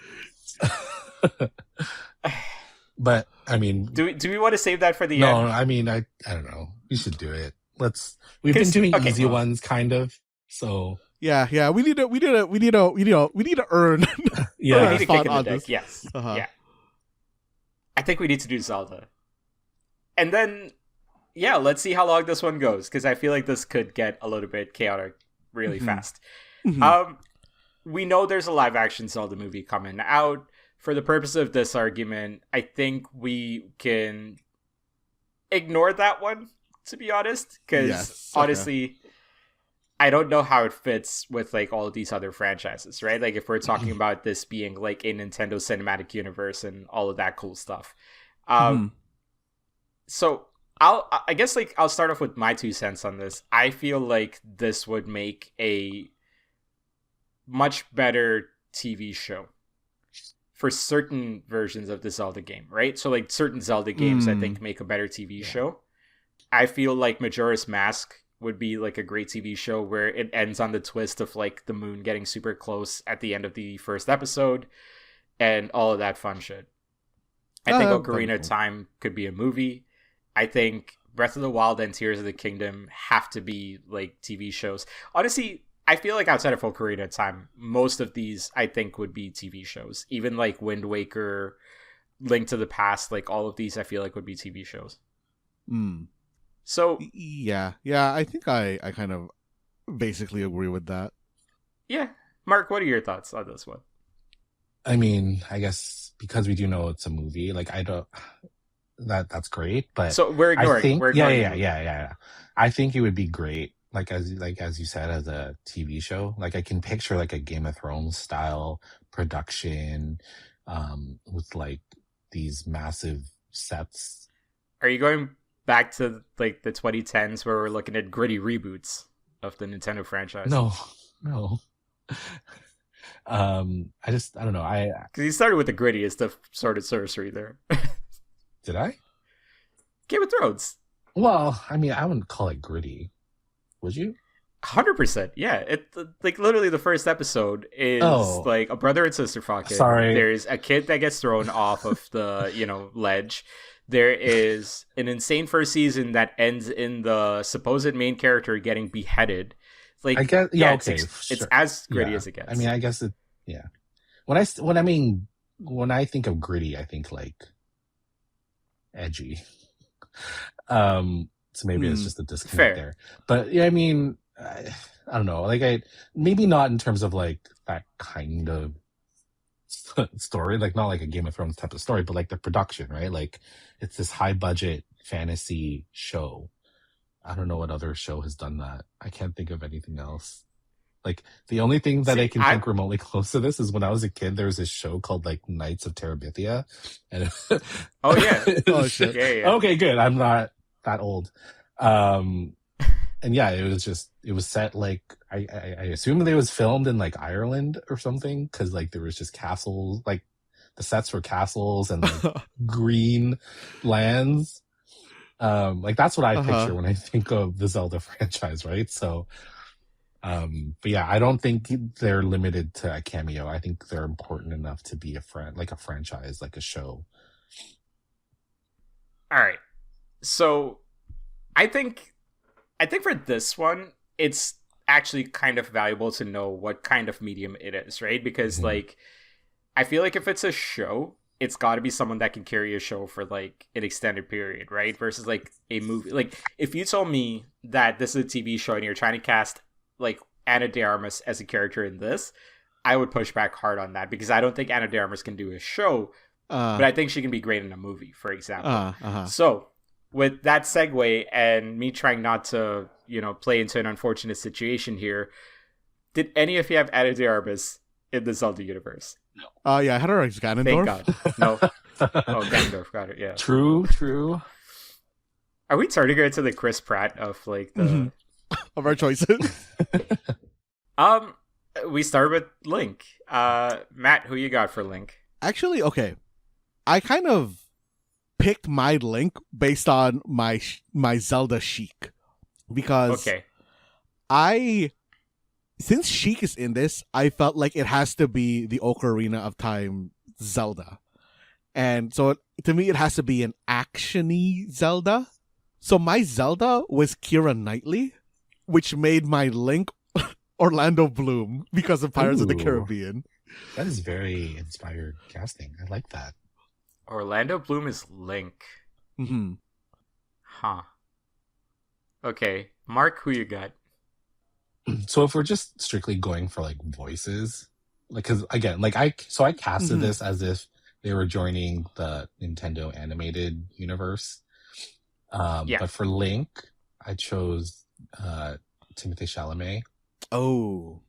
But I mean, do we want to save that for the no, end? I mean, I don't know. We should do it. We've been doing easy ones, kind of. So yeah. We need to earn. Yeah, we need to kick in the deck. this. Yes. Yeah. I think we need to do Zelda, and then let's see how long this one goes because I feel like this could get a little bit chaotic really fast. We know there's a live action Zelda movie coming out. For the purpose of this argument, I think we can ignore that one, to be honest, because honestly, I don't know how it fits with like all of these other franchises, right? Like if we're talking about this being like a Nintendo cinematic universe and all of that cool stuff. So I guess like I'll start off with my 2 cents on this. I feel like this would make a much better TV show for certain versions of the Zelda game, right? So like certain Zelda games I think make a better TV show. I feel like Majora's Mask would be like a great TV show where it ends on the twist of like the moon getting super close at the end of the first episode and all of that fun shit. I think Ocarina of Time could be a movie. I think Breath of the Wild and Tears of the Kingdom have to be like TV shows. Honestly, I feel like outside of Ocarina of Time, most of these I think would be TV shows. Even like Wind Waker, Link to the Past, like all of these I feel like would be TV shows. So yeah, I think I kind of basically agree with that. Yeah. Mark, what are your thoughts on this one? I mean, I guess because we do know it's a movie, like I don't that's great, but so we're ignoring. Yeah. I think it would be great, like as you said, as a TV show. Like I can picture like a Game of Thrones style production, with like these massive sets. Are you going back to like the 2010s where we're looking at gritty reboots of the Nintendo franchise? No. I don't know. Because you started with the grittiest of Sword and Sorcery there. Did I? Game of Thrones. Well, I mean, I wouldn't call it gritty. Would you? 100%. Yeah. It like literally the first episode is like a brother and sister fucking. Sorry. There's a kid that gets thrown off of the ledge. There is an insane first season that ends in the supposed main character getting beheaded. Like, I guess, it's as gritty as it gets. I mean, I guess it. Yeah. When I think of gritty, I think like edgy. So maybe it's just a disconnect there. But yeah, I mean, I don't know. Like maybe not in terms of like that kind of story, like not like a Game of Thrones type of story, but like the production, right? Like it's this high budget fantasy show. I don't know what other show has done that. I can't think of anything else. Like the only thing that I can think remotely close to this is when I was a kid, there was this show called like Knights of Terabithia. And oh yeah. Oh shit. Yeah. Okay, good. I'm not that old. And yeah, it was set like I assume it was filmed in like Ireland or something, because like there was just castles, like the sets were castles and like green lands. Like that's what I picture when I think of the Zelda franchise, right? So but yeah, I don't think they're limited to a cameo. I think they're important enough to be a franchise, like a show. All right. So I think for this one, it's actually kind of valuable to know what kind of medium it is, right? Because like, I feel like if it's a show, it's got to be someone that can carry a show for like an extended period, right? Versus like a movie. Like if you told me that this is a TV show and you're trying to cast like Ana de Armas as a character in this, I would push back hard on that because I don't think Ana de Armas can do a show, but I think she can be great in a movie, for example. So with that segue and me trying not to, play into an unfortunate situation here, did any of you have Ana de Armas in the Zelda universe? No. Yeah, I had her as Ganondorf. Thank God. No. Oh, Ganondorf, got it, yeah. True. Are we turning her into the Chris Pratt of like the... of our choices? We start with Link. Matt, who you got for Link? Actually, okay. I kind of picked my Link based on my Zelda Sheik, because Okay. since Sheik is in this, I felt like it has to be the Ocarina of Time Zelda. And so to me, it has to be an action-y Zelda. So my Zelda was Keira Knightley, which made my Link Orlando Bloom because of Pirates of the Ooh. Caribbean. That is very inspired casting. I like that. Orlando Bloom is Link. Mm-hmm. Huh. Okay. Mark, who you got? So if we're just strictly going for like voices, like, because again, like I casted this as if they were joining the Nintendo animated universe. But for Link, I chose Timothée Chalamet. Oh.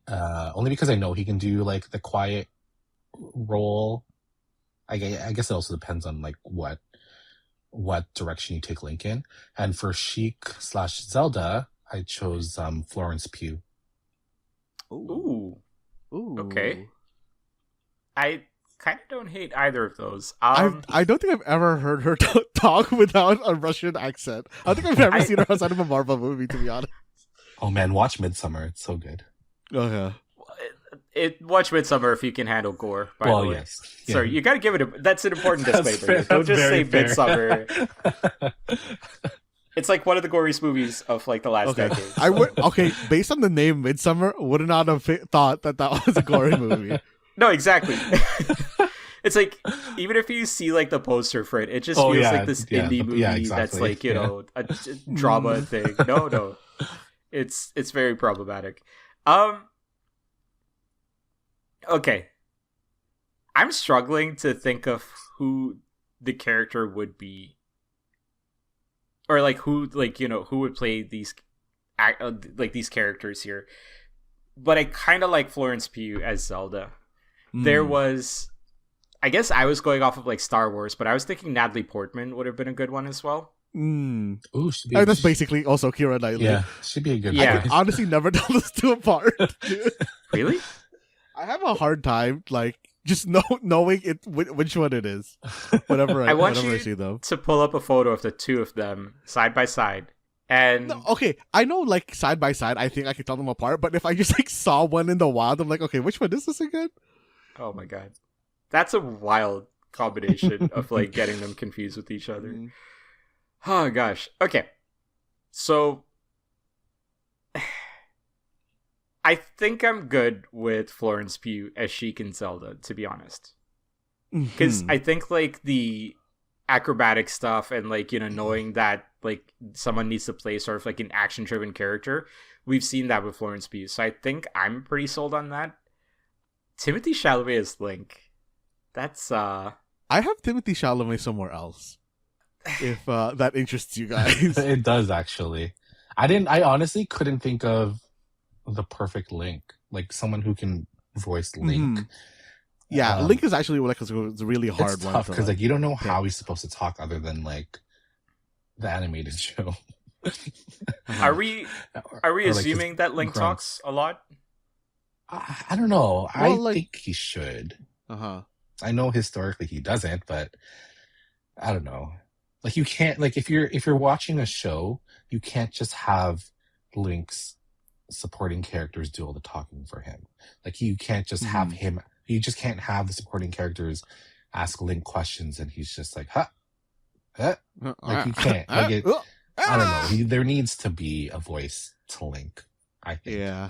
Only because I know he can do like the quiet role. I guess it also depends on like what direction you take Link in. And for Sheik/Zelda, I chose Florence Pugh. Ooh. Ooh. Okay. I kind of don't hate either of those. I don't think I've ever heard her talk without a Russian accent. I think I've never seen her outside of a Marvel movie, to be honest. Oh man, watch Midsummer. It's so good. Okay. Watch Midsummer if you can handle gore. By the way. Yes. Sorry, you got to give it. That's an important disclaimer. fair. Don't just say Very fair. Midsummer. It's like one of the goriest movies of like the last Okay. decade. Based on the name Midsummer, would not have thought that was a gory movie. No, exactly. It's like, even if you see like the poster for it, it just feels like this indie movie that's like, you know, a drama thing. No. It's very problematic. Okay. I'm struggling to think of who the character would be. Or like who, like, you know, who would play these these characters here. But I kind of like Florence Pugh as Zelda. There was, I guess I was going off of like Star Wars, but I was thinking Natalie Portman would have been a good one as well. Ooh, That's basically also Keira Knightley. Yeah, should be a good. Yeah. I could honestly never tell those two apart. Dude. Really? I have a hard time like just knowing which one it is. Whenever I see them. To pull up a photo of the two of them side by side. And No, okay, I know like side by side, I think I could tell them apart. But if I just like saw one in the wild, I'm like, okay, which one is this again? oh my god, that's a wild combination of like getting them confused with each other. Oh gosh. Okay, so I think I'm good with Florence Pugh as Sheik and Zelda, to be honest, because I think like the acrobatic stuff and like, you know, knowing that like someone needs to play sort of like an action driven character, we've seen that with Florence Pugh, so I think I'm pretty sold on that. Timothée Chalamet as Link, that's I have Timothée Chalamet somewhere else, if that interests you guys. It does actually. I honestly couldn't think of the perfect Link, like someone who can voice Link. Yeah, Link is actually like a really hard it's one. tough because like you don't know how he's supposed to talk other than like the animated show. Are we like assuming that Link talks a lot? I don't know. Well, I think he should. Uh-huh. I know historically he doesn't, but I don't know. Like you can't, like if you're watching a show, you can't just have Link's supporting characters do all the talking for him. Like you can't just have him. You just can't have the supporting characters ask Link questions and he's just like, huh? Like you can't. Like it, I don't know. There needs to be a voice to Link, I think. Yeah.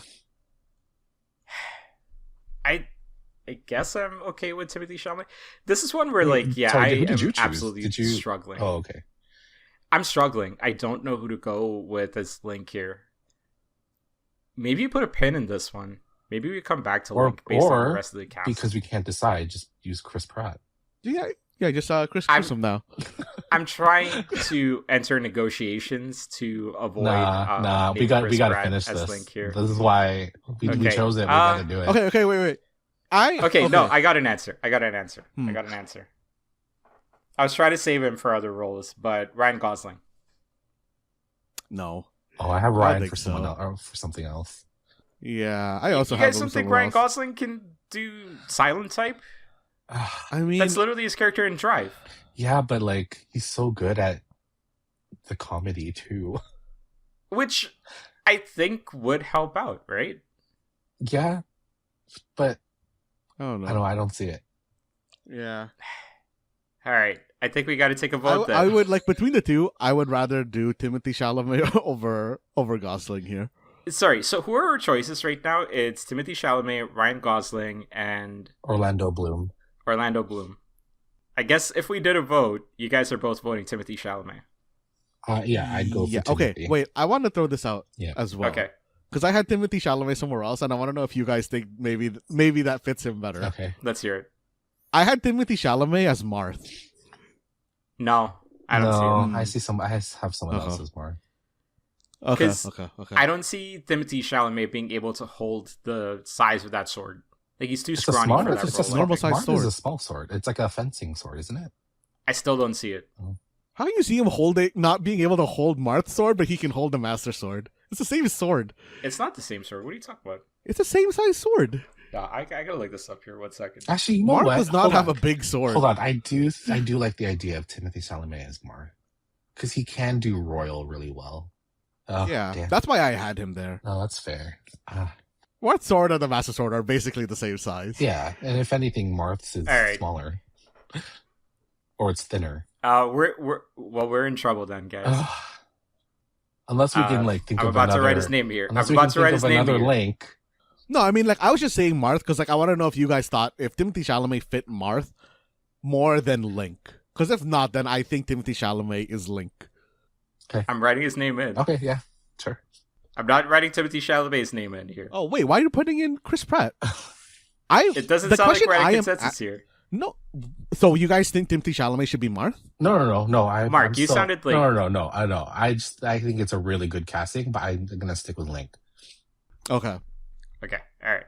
I guess I'm okay with Timothée Chalamet. This is one where like, yeah, Sorry, who I did you am choose? absolutely struggling. Oh, okay. I'm struggling. I don't know who to go with as Link here. Maybe you put a pin in this one. Maybe we come back to Link based on the rest of the cast. Because we can't decide, just use Chris Pratt. Yeah, just Chris him now. I'm trying to enter negotiations to avoid. We got to Pratt finish as this. Link here. This is why we chose it. We got to do it. Okay, wait. No, I got an answer. I got an answer. I was trying to save him for other roles, but Ryan Gosling. No. Oh, I have Ryan for someone else, or for something else. Yeah, I also you have. guys don't think Ryan Gosling can do silent type? I mean, That's literally his character in Drive. Yeah, but like he's so good at the comedy too. Which I think would help out, right? Yeah, but I don't know. I don't see it. Yeah. All right. I think we got to take a vote then. I would like between the two. I would rather do Timothy Chalamet over Gosling here. Sorry, so who are our choices right now? It's Timothy Chalamet, Ryan Gosling, and Orlando Bloom. Orlando Bloom. I guess if we did a vote, you guys are both voting Timothy Chalamet. Yeah, I'd go for Timothy. Okay, wait. I want to throw this out as well. Okay. Because I had Timothy Chalamet somewhere else, and I want to know if you guys think maybe that fits him better. Okay. Let's hear it. I had Timothy Chalamet as Marth. No, I don't see it. I see some. I have someone else's more. Okay. I don't see Timothy Chalamet being able to hold the size of that sword. Like, he's too scrawny for that It's just role. normal size Mark sword. is a small sword. It's like a fencing sword, isn't it? I still don't see it. How do you see him not being able to hold Marth's sword, but he can hold the Master Sword? It's the same sword. It's not the same sword. What are you talking about? It's the same size sword. Yeah, I gotta look this up here. 1 second. Actually, you know Marth what? does not have a big sword. Hold on, I do like the idea of Timothy Chalamet as Marth because he can do Royal really well. Oh, Yeah, damn. that's why I had him there. No, that's fair. Marth's sword and the Master Sword are basically the same size. Yeah, and if anything, Marth's is All right. smaller, or it's thinner. We're in trouble then, guys. Unless we can think I'm of about another. to write his name here. I'm Unless we about can to think write of his name another here. link. No, I mean, I was just saying Marth because, I want to know if you guys thought if Timothy Chalamet fit Marth more than Link. Because if not, then I think Timothy Chalamet is Link. I'm writing his name in. Okay, yeah, sure. I'm not writing Timothy Chalamet's name in here. Oh, wait, why are you putting in Chris Pratt? It doesn't sound like we're at a consensus here. No. So you guys think Timothy Chalamet should be Marth? No. Mark, you sounded like... No. I know. I think it's a really good casting, but I'm gonna stick with Link. Okay. Okay, all right.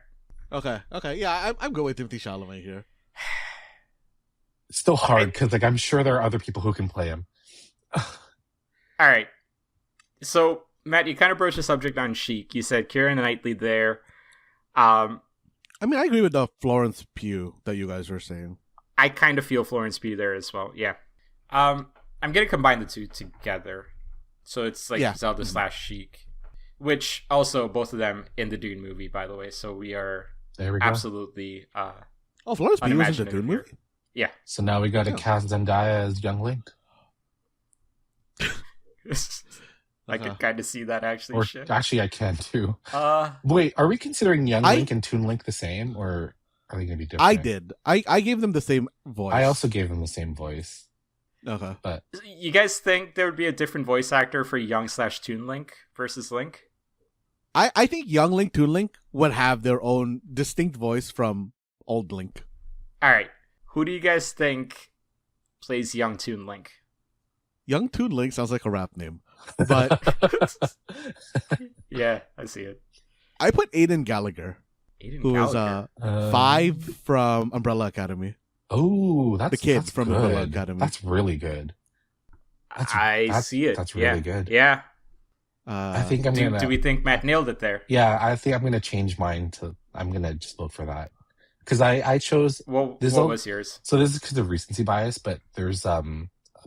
Okay. Yeah, I'm good with Timothy Chalamet here. It's still hard because I'm sure there are other people who can play him. All right. So, Matt, you kind of broached the subject on Shiek. You said Keira Knightley there. I mean, I agree with the Florence Pugh that you guys were saying. I kind of feel Florence Pugh there as well. Yeah. I'm going to combine the two together. So it's like Zelda / Shiek. Which also, both of them in the Dune movie, by the way. So we are absolutely Florence Pugh was in the Dune movie? Yeah. So now we got to cast Zendaya as young Link. I could kind of see that actually. Actually, I can too. Wait, are we considering young Link and Toon Link the same, or are they going to be different? I did. I gave them the same voice. I also gave them the same voice. Okay. But you guys think there would be a different voice actor for young / Toon Link versus Link? I think young Link, Toon Link would have their own distinct voice from old Link. All right. Who do you guys think plays young Toon Link? Young Toon Link sounds like a rap name. But yeah, I see it. I put Aiden Gallagher, who is 5 from Umbrella Academy. Oh, that's the kids that's from good. Umbrella Academy. That's really good. I see it. That's really good. Yeah. I think I'm gonna. Do we think Matt nailed it there? Yeah, I think I'm gonna change mine to. I'm gonna just vote for that because I chose. What was yours? So this is because of recency bias, but there's a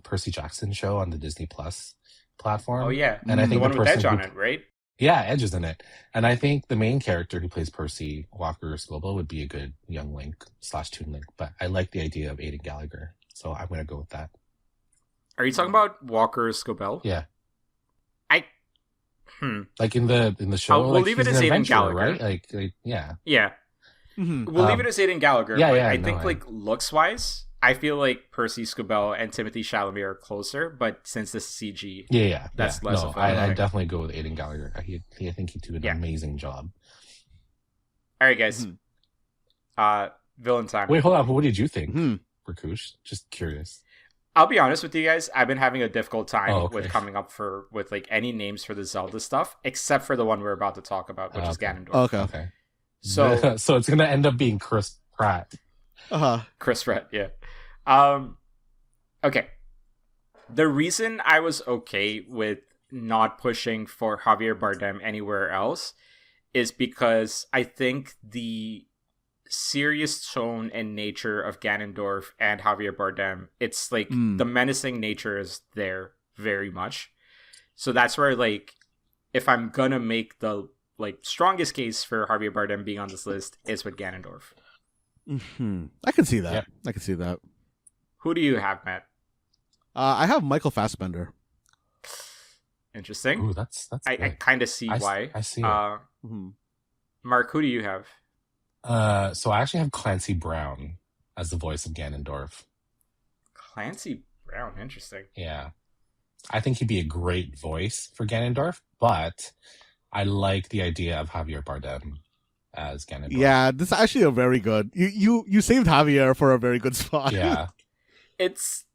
Percy Jackson show on the Disney Plus platform. Oh yeah, and I think the one with Edge on it, right? Yeah, Edge is in it, and I think the main character who plays Percy, Walker Scobell, would be a good young Link / Toon Link. But I like the idea of Aiden Gallagher, so I'm gonna go with that. Are you talking about Walker Scobell? Yeah. Like in the show, we'll leave it as Aiden Gallagher, right? Like yeah. Mm-hmm. We'll leave it as Aiden Gallagher. Yeah, but I think like looks wise, I feel like Percy Scobell and Timothy Chalamet are closer. But since this is CG, that's less. No, I definitely go with Aiden Gallagher. I think he'd do an amazing job. All right, guys. Villain time. Wait, hold on. What did you think, Rakush? Just curious. I'll be honest with you guys. I've been having a difficult time with coming up with like any names for the Zelda stuff, except for the one we're about to talk about, which is Ganondorf. Okay. So it's gonna end up being Chris Pratt. Chris Pratt, yeah. Okay. The reason I was okay with not pushing for Javier Bardem anywhere else is because I think the serious tone and nature of Ganondorf and Javier Bardem, it's like the menacing nature is there very much. So that's where, like, if I'm gonna make the like strongest case for Javier Bardem being on this list is with Ganondorf. I can see that. Yep. I can see that. Who do you have, Matt? I have Michael Fassbender. Interesting. Ooh, that's I kind of see why. I see it. Mark, who do you have? So I actually have Clancy Brown as the voice of Ganondorf. Clancy Brown, interesting. Yeah. I think he'd be a great voice for Ganondorf, but I like the idea of Javier Bardem as Ganondorf. Yeah, this is actually a very good. You saved Javier for a very good spot. Yeah. It's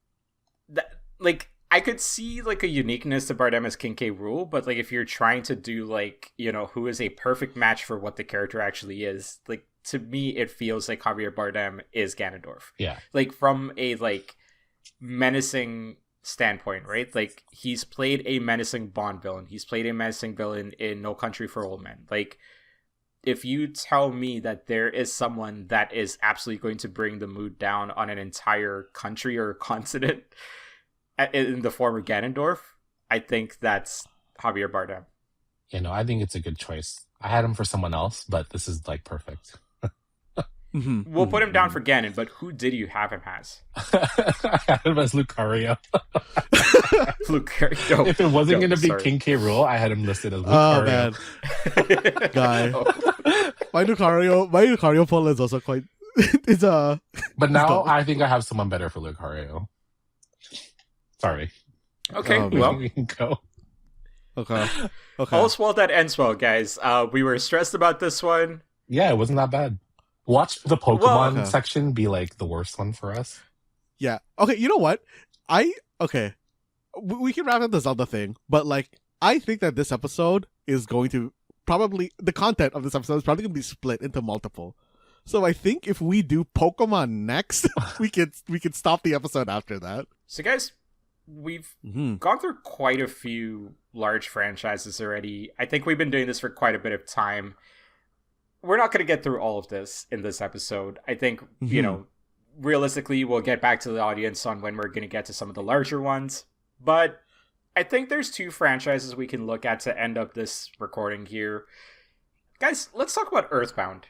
that, like, I could see like a uniqueness to Bardem as King K. Rool, but like if you're trying to do like, you know, who is a perfect match for what the character actually is, like to me it feels like Javier Bardem is Ganondorf. Yeah. Like from a like menacing standpoint, right? Like he's played a menacing Bond villain. He's played a menacing villain in No Country for Old Men. Like if you tell me that there is someone that is absolutely going to bring the mood down on an entire country or continent in the form of Ganondorf, I think that's Javier Bardem. You know, I think it's a good choice. I had him for someone else, but this is like perfect. We'll put him down for Ganon, but who did you have him as? I had him as Lucario. Lucario. If it wasn't going to be King K. Rool, I had him listed as Lucario. Oh man, guy. My Lucario poll is also quite. It's a. But now I think I have someone better for Lucario. Sorry. Okay, Oh, well, we can go. Okay. all's well that ends well, guys. We were stressed about this one. Yeah, it wasn't that bad. Watch the Pokemon section be like the worst one for us. Yeah. Okay. You know what? We can wrap up the Zelda thing, but like I think that this episode is going to the content of this episode is probably going to be split into multiple. So I think if we do Pokemon next, we could stop the episode after that. So, guys, we've gone through quite a few large franchises already. I think we've been doing this for quite a bit of time. We're not going to get through all of this in this episode. I think, you know, realistically, we'll get back to the audience on when we're going to get to some of the larger ones. But I think there's two franchises we can look at to end up this recording here. Guys, let's talk about Earthbound.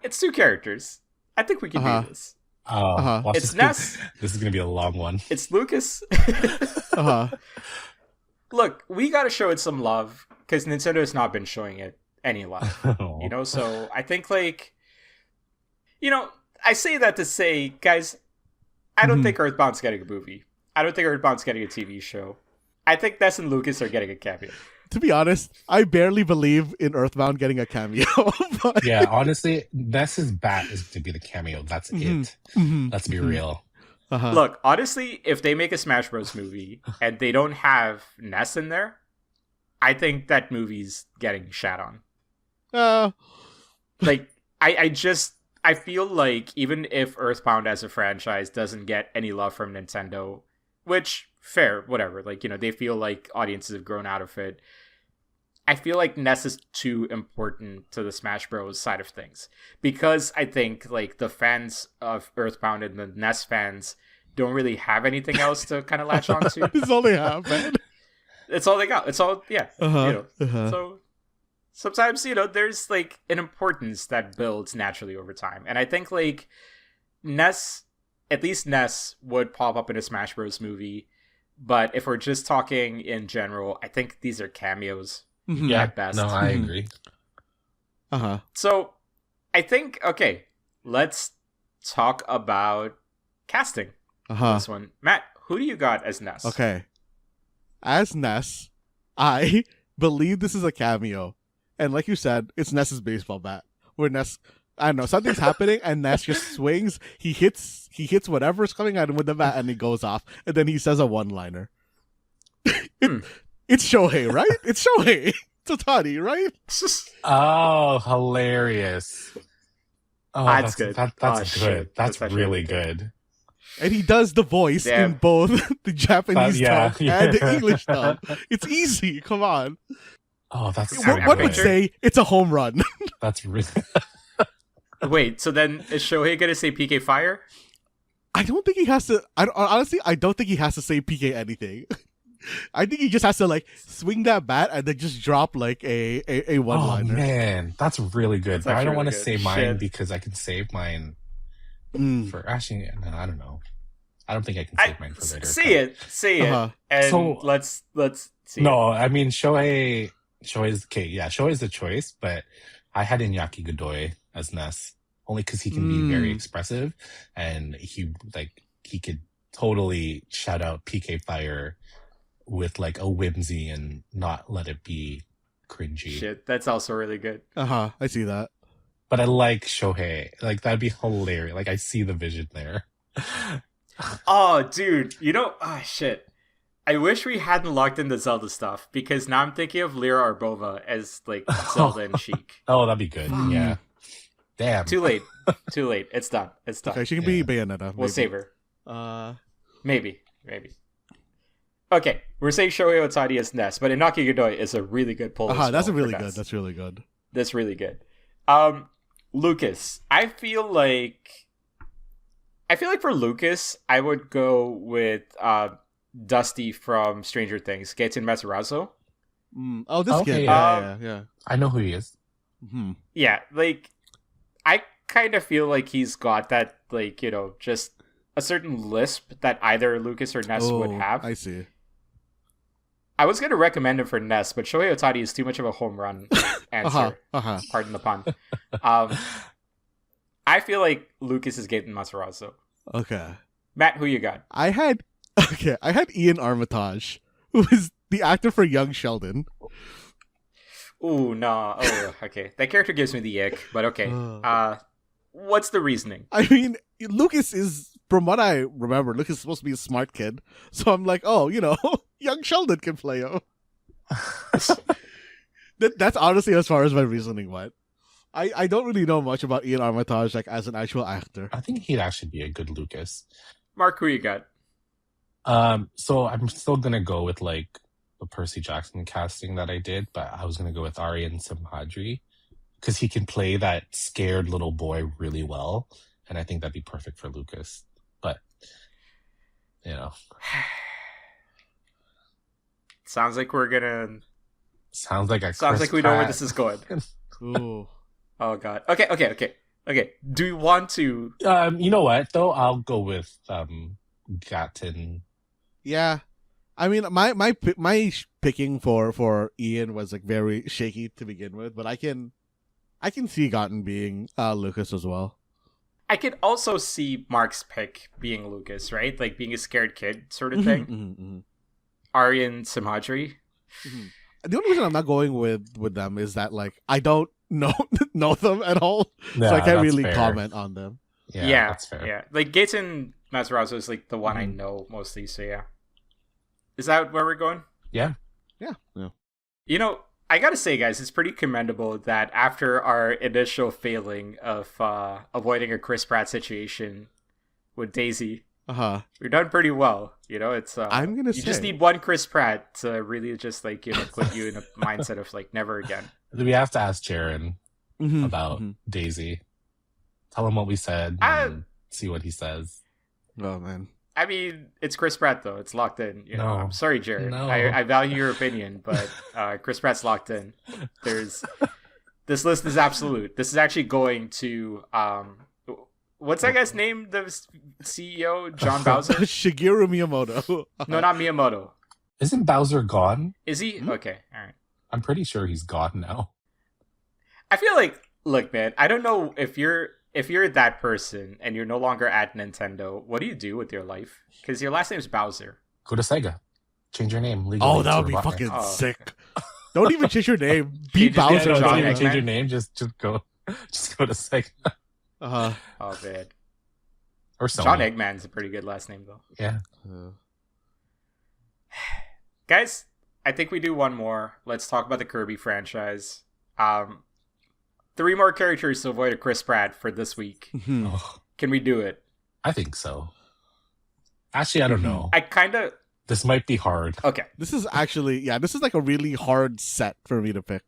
It's two characters. I think we can do this. It's Ness. This is going to be a long one. It's Lucas. Look, we got to show it some love because Nintendo has not been showing it any love. You know, so I think, like, you know, I say that to say, guys, I don't think Earthbound's getting a movie. I don't think Earthbound's getting a TV show. I think Ness and Lucas are getting a cameo. To be honest, I barely believe in Earthbound getting a cameo. But... Yeah, honestly, Ness's bat is to be the cameo. That's it. Let's be real. Look, honestly, if they make a Smash Bros. Movie and they don't have Ness in there, I think that movie's getting shat on. Like, I feel like even if Earthbound as a franchise doesn't get any love from Nintendo, which, fair, whatever, like, you know, they feel like audiences have grown out of it, I feel like Ness is too important to the Smash Bros. Side of things. Because I think, like, the fans of Earthbound and the Ness fans don't really have anything else to kind of latch onto. It's all they have, man. It's all they got. It's all, yeah. You know, so sometimes, you know, there's, like, an importance that builds naturally over time. And I think, like, Ness, at least Ness, would pop up in a Smash Bros. Movie. But if we're just talking in general, I think these are cameos. Yeah, at best. no, I agree. So, I think, okay, let's talk about casting. This one. Matt, who do you got as Ness? Okay. As Ness, I believe this is a cameo. And like you said, it's Ness's baseball bat. Where Ness, I don't know, something's happening and Ness just swings. He hits whatever's coming at him with the bat and he goes off. And then he says a one-liner. It's Shohei, right? It's Shohei. It's Otani, right? Oh, hilarious. Oh, that's good. That's good. Shit. That's really good. And he does the voice in both the Japanese dub and the English dub. It's easy. Come on. Oh, that's What would say it's a home run? That's really... Wait, so then is Shohei gonna say PK Fire? I don't think he has to. Honestly, I don't think he has to say PK anything. I think he just has to like swing that bat and then just drop like a one Oh liner. man, that's really good. That's But I don't actually want to really say good. mine Shit. because I can save mine Mm. for actually. No, I don't know. I don't think I can save mine for later. Say Uh-huh. it, and So- let's see. No, I mean Shohei's okay. Yeah, Shohei's the choice, but I had Iñaki Godoy as Ness only because he can be very expressive and he could totally shout out PK Fire with like a whimsy and not let it be cringy. Shit, that's also really good. I see that. But I like Shohei. Like that'd be hilarious. Like I see the vision there. Oh, dude, shit. I wish we hadn't locked in the Zelda stuff because now I'm thinking of Lyra Arbova as like Zelda and Shiek. Oh, that'd be good. Fuck. Yeah. Damn. Too late. It's done. Okay, she can be Yeah. Bayonetta. We'll maybe. save her. Maybe. Maybe. Okay, we're saying Shohei Ohtani as Ness, but Inaki Godoy is a really good pull. as That's well really for good. Ness. That's really good. That's really good. Lucas, I feel like for Lucas, I would go with Dusty from Stranger Things, Gaten Matarazzo. Oh, this Okay, kid. yeah. Yeah. I know who he is. Hmm. Yeah, like I kind of feel like he's got that, like, just a certain lisp that either Lucas or Ness would have. I see. I was going to recommend him for Ness, but Shohei Ohtani is too much of a home run answer. Pardon the pun. I feel like Lucas is Gaten Matarazzo. Okay. Matt, who you got? I had Ian Armitage, who is the actor for Young Sheldon. Ooh, no. Oh, okay. That character gives me the ick, but okay. What's the reasoning? I mean, Lucas is, from what I remember, Lucas is supposed to be a smart kid. So I'm like, Young Sheldon can play him. That's honestly as far as my reasoning went. I don't really know much about Ian Armitage, like, as an actual actor. I think he'd actually be a good Lucas. Mark, who you got? So I'm still gonna go with like the Percy Jackson casting that I did, but I was gonna go with Aryan Simhadri because he can play that scared little boy really well, and I think that'd be perfect for Lucas. But Sounds like we're gonna. sounds like we know where this is going. Ooh. Oh god. Okay. Do we want to? You know what though? I'll go with Gaten. Yeah. I mean, my picking for Ian was like very shaky to begin with, but I can see Gotten being Lucas as well. I could also see Mark's pick being Lucas, right? Like being a scared kid sort of thing. Mm-hmm. Aryan Simhadri. The only reason I'm not going with them is that like I don't know them at all, Yeah, so I can't that's really fair. comment on them. Yeah, that's fair. Yeah. Like Gaten Matarazzo is like the one I know mostly, so yeah. Is that where we're going? Yeah. I gotta say, guys, it's pretty commendable that after our initial failing of avoiding a Chris Pratt situation with Daisy, we've done pretty well. It's I'm gonna you just say- need one Chris Pratt to really just like put you in a mindset of like never again. We have to ask Jaren Mhm, about mhm. Daisy. Tell him what we said and see what he says. Oh man. I mean, it's Chris Pratt though; it's locked in. No. I'm sorry, Jared. No. I value your opinion, but Chris Pratt's locked in. This list is absolute. This is actually going to what's that guy's name? The CEO, John Bowser? Shigeru Miyamoto. No, not Miyamoto. Isn't Bowser gone? Is he? Okay, all right. I'm pretty sure he's gone now. I feel like, look, man. I don't know if you're that person and you're no longer at Nintendo. What do you do with your life? Because your last name's Bowser. Go to Sega. Change your name legally. Oh, that to would be Rocket. fucking Oh. sick. Don't even change your name. Be You just- Bowser. yeah, no, Don't John even Eggman. change your name. Just go. Just go to Sega Uh-huh. Oh man, or Sony. John Eggman's a pretty good last name though. Yeah. Guys, I think we do one more. Let's talk about the Kirby franchise. 3 more characters to avoid a Chris Pratt for this week. Mhm. Oh, Can we do it? I think so. Actually, I don't know. I kind of... This might be hard. Okay. This is actually, this is like a really hard set for me to pick.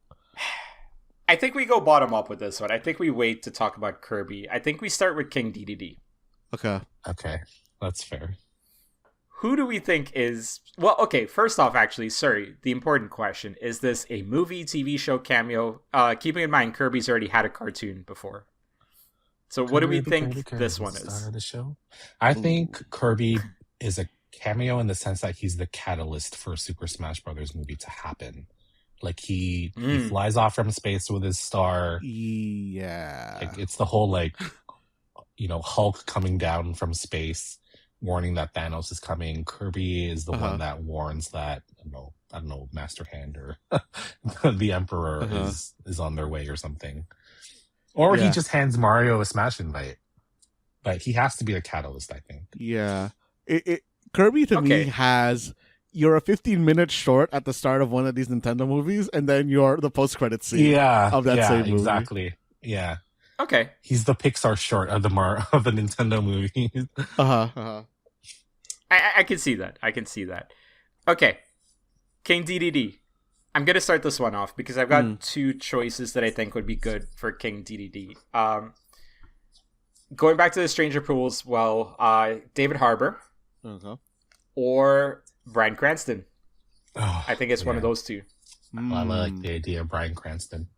I think we go bottom up with this one. I think we wait to talk about Kirby. I think we start with King Dedede. Okay. Okay, that's fair. Who do we think is... Well, okay, first off, actually, sorry, the important question. Is this a movie, TV show, cameo? Keeping in mind, Kirby's already had a cartoon before. So what do we think this one is? The show? I think Kirby is a cameo in the sense that he's the catalyst for Super Smash Brothers movie to happen. Like he flies off from space with his star. Yeah. Like, it's the whole Hulk coming down from space, warning that Thanos is coming. Kirby is the one that warns that I don't know, Master Hand or the Emperor is on their way or something. Or he just hands Mario a Smash invite. But he has to be the catalyst, I think. Yeah. Kirby to me has... You're a 15-minute short at the start of one of these Nintendo movies, and then you're the post-credit scene of that same movie. Exactly. Yeah. Okay. He's the Pixar short of the Nintendo movies. I can see that. I can see that. Okay. King Dedede. I'm going to start this one off because I've got two choices that I think would be good for King Dedede. Going back to the Stranger Pools, David Harbour or Bryan Cranston. I think it's one of those two. I like the idea of Bryan Cranston.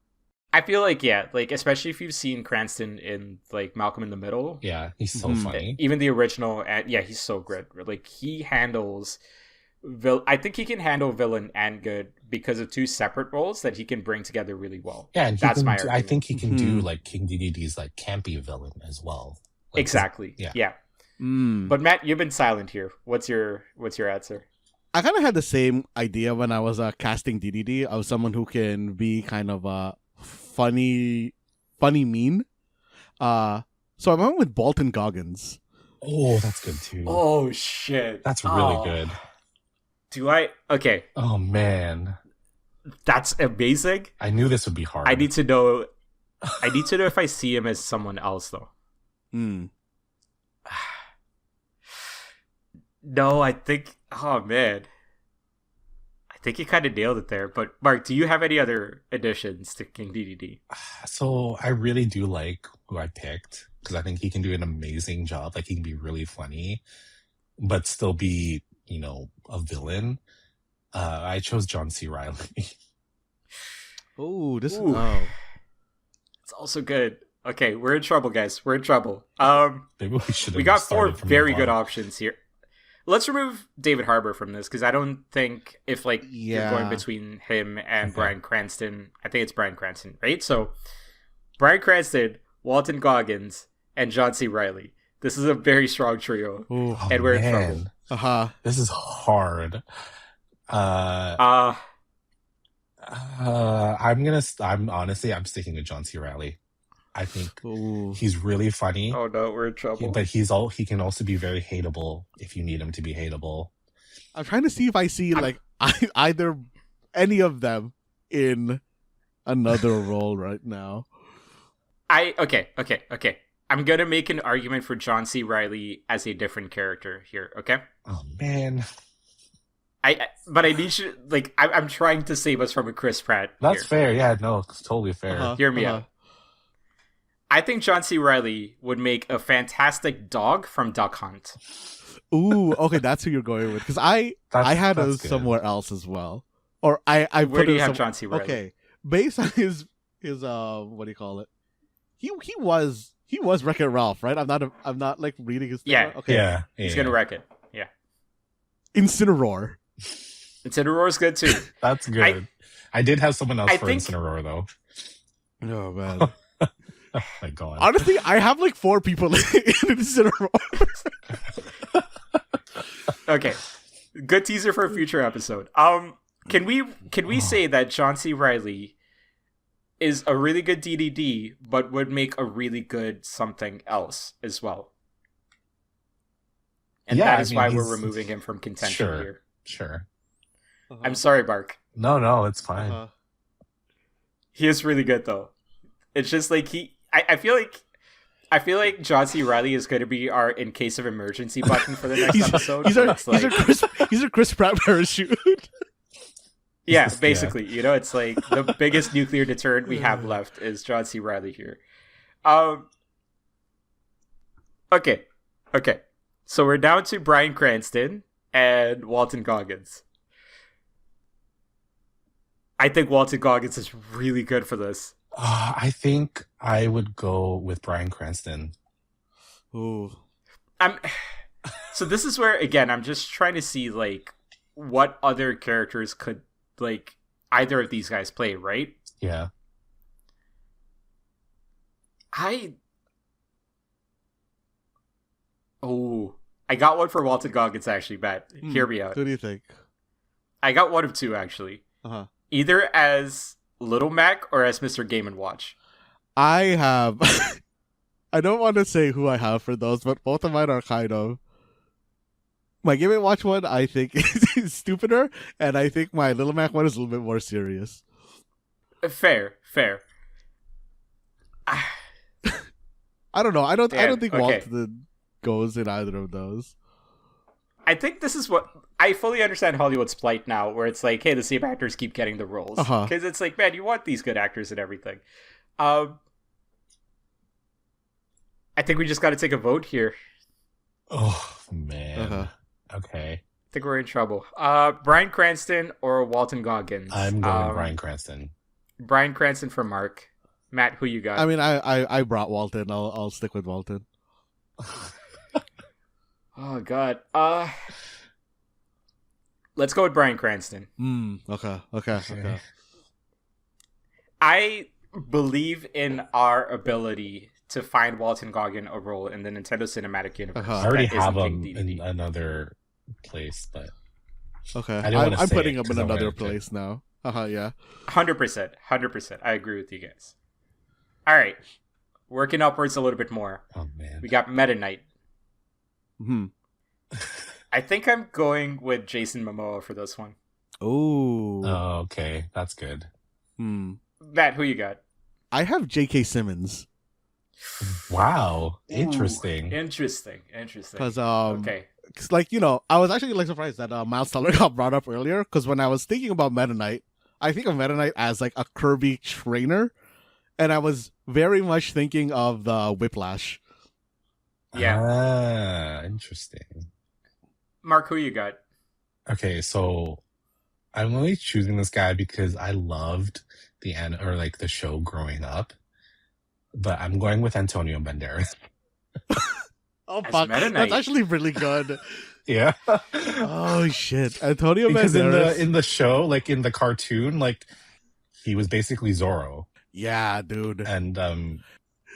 I feel like, especially if you've seen Cranston in, Malcolm in the Middle. Yeah, he's so funny. Even the original, he's so good. Like, he handles... I think he can handle villain and good because of two separate roles that he can bring together really well. Yeah, and I think he can do, King Dedede's, campy villain as well. Exactly. Yeah. But Matt, you've been silent here. What's your answer? I kind of had the same idea when I was casting Dedede of someone who can be kind of funny mean. So I went with Bolton Goggins. Oh, that's good too. Oh shit, that's really good. Do I? Okay. Oh man, that's amazing. I knew this would be hard. I need to know if I see him as someone else though. No, I think... Oh, man. I think you kind of nailed it there. But, Mark, do you have any other additions to King Dedede? So, I really do like who I picked. Because I think he can do an amazing job. He can be really funny. But still be, a villain. I chose John C. Reilly. It's also good. Okay, we're in trouble, guys. We're in trouble. Maybe we got four very good options here. Let's remove David Harbour from this because I don't think if you're going between him and Bryan Cranston. I think it's Bryan Cranston, right? So Bryan Cranston, Walton Goggins, and John C. Reilly. This is a very strong trio, and we're in trouble. This is hard. I'm I'm sticking with John C. Reilly. I think he's really funny. Oh no, we're in trouble. But he can also be very hateable if you need him to be hateable. I'm trying to see if I see either any of them in another role right now. Okay. I'm gonna make an argument for John C. Reilly as a different character here. Okay. Oh man. But I need you. I'm trying to save us from a Chris Pratt. That's fair. Yeah. No, it's totally fair. Hear me out. I think John C. Reilly would make a fantastic dog from Duck Hunt. Ooh, okay, that's who you're going with. Because I had us somewhere else as well. Or I Where do you have John C. Reilly? Okay, based on his what do you call it? He was Wreck-It Ralph, right? I'm not reading his thing. Yeah. Okay. Yeah. He's gonna wreck it. Yeah. Incineroar. Incineroar's good too. That's good. I did have someone else for Incineroar though. Oh man. Oh my god. Honestly, I have 4 people in Incineroar. Okay. Good teaser for a future episode. Can we say that John C. Reilly is a really good DDD, but would make a really good something else as well? And that is why we're removing him from contention here. Sure. I'm sorry, Mark. No, it's fine. He is really good though. It's just I feel like John C. Reilly is going to be our in case of emergency button for the next episode. He's a Chris Pratt parachute. Yeah, basically, it's like the biggest nuclear deterrent we have left is John C. Reilly here. Okay. So we're down to Bryan Cranston and Walton Goggins. I think Walton Goggins is really good for this. I think I would go with Bryan Cranston. Ooh. So this is where, again, I'm just trying to see, like, what other characters could, like, either of these guys play, right? Yeah. I got one for Walton Goggins, actually, Matt. Hear me out. What do you think? I got one of two, actually. Uh-huh. Either as Little Mac or as Mr. Game & Watch. I have... I don't want to say who I have for those, but both of mine are kind of... My Game & Watch one, I think, is stupider, and I think my Little Mac one is a little bit more serious. Fair. I don't know. I don't think okay. Walton goes in either of those. I think this is what... I fully understand Hollywood's plight now, where it's like, hey, the same actors keep getting the roles. Because it's like, man, you want these good actors and everything. I think we just got to take a vote here. Oh, man. Okay. I think we're in trouble. Bryan Cranston or Walton Goggins? I'm going Bryan Cranston. Bryan Cranston for Mark. Matt, who you got? I mean, I brought Walton. I'll stick with Walton. Oh, God. Let's go with Bryan Cranston. Okay. I believe in our ability to find Walton Goggins a role in the Nintendo Cinematic Universe. I already have him in another place, but okay, I'm putting him in another place now. Yeah, 100%. I agree with you guys. All right, working upwards a little bit more. Oh man, we got Meta Knight. I think I'm going with Jason Momoa for this one. Ooh. Oh, okay, that's good. Matt, who you got? I have J.K. Simmons. Wow, interesting. Interesting. Because okay, like I was actually surprised that Miles Teller got brought up earlier. Because when I was thinking about Meta Knight, I think of Meta Knight as like a Kirby trainer, and I was very much thinking of the Whiplash. Yeah. Interesting. Mark, who you got? Okay, so I'm only choosing this guy because I loved the show growing up. But I'm going with Antonio Banderas. Oh fuck, that's actually really good. Yeah. Oh shit, Antonio because Banderas. in the show, like in the cartoon, like he was basically Zorro. Yeah, dude. And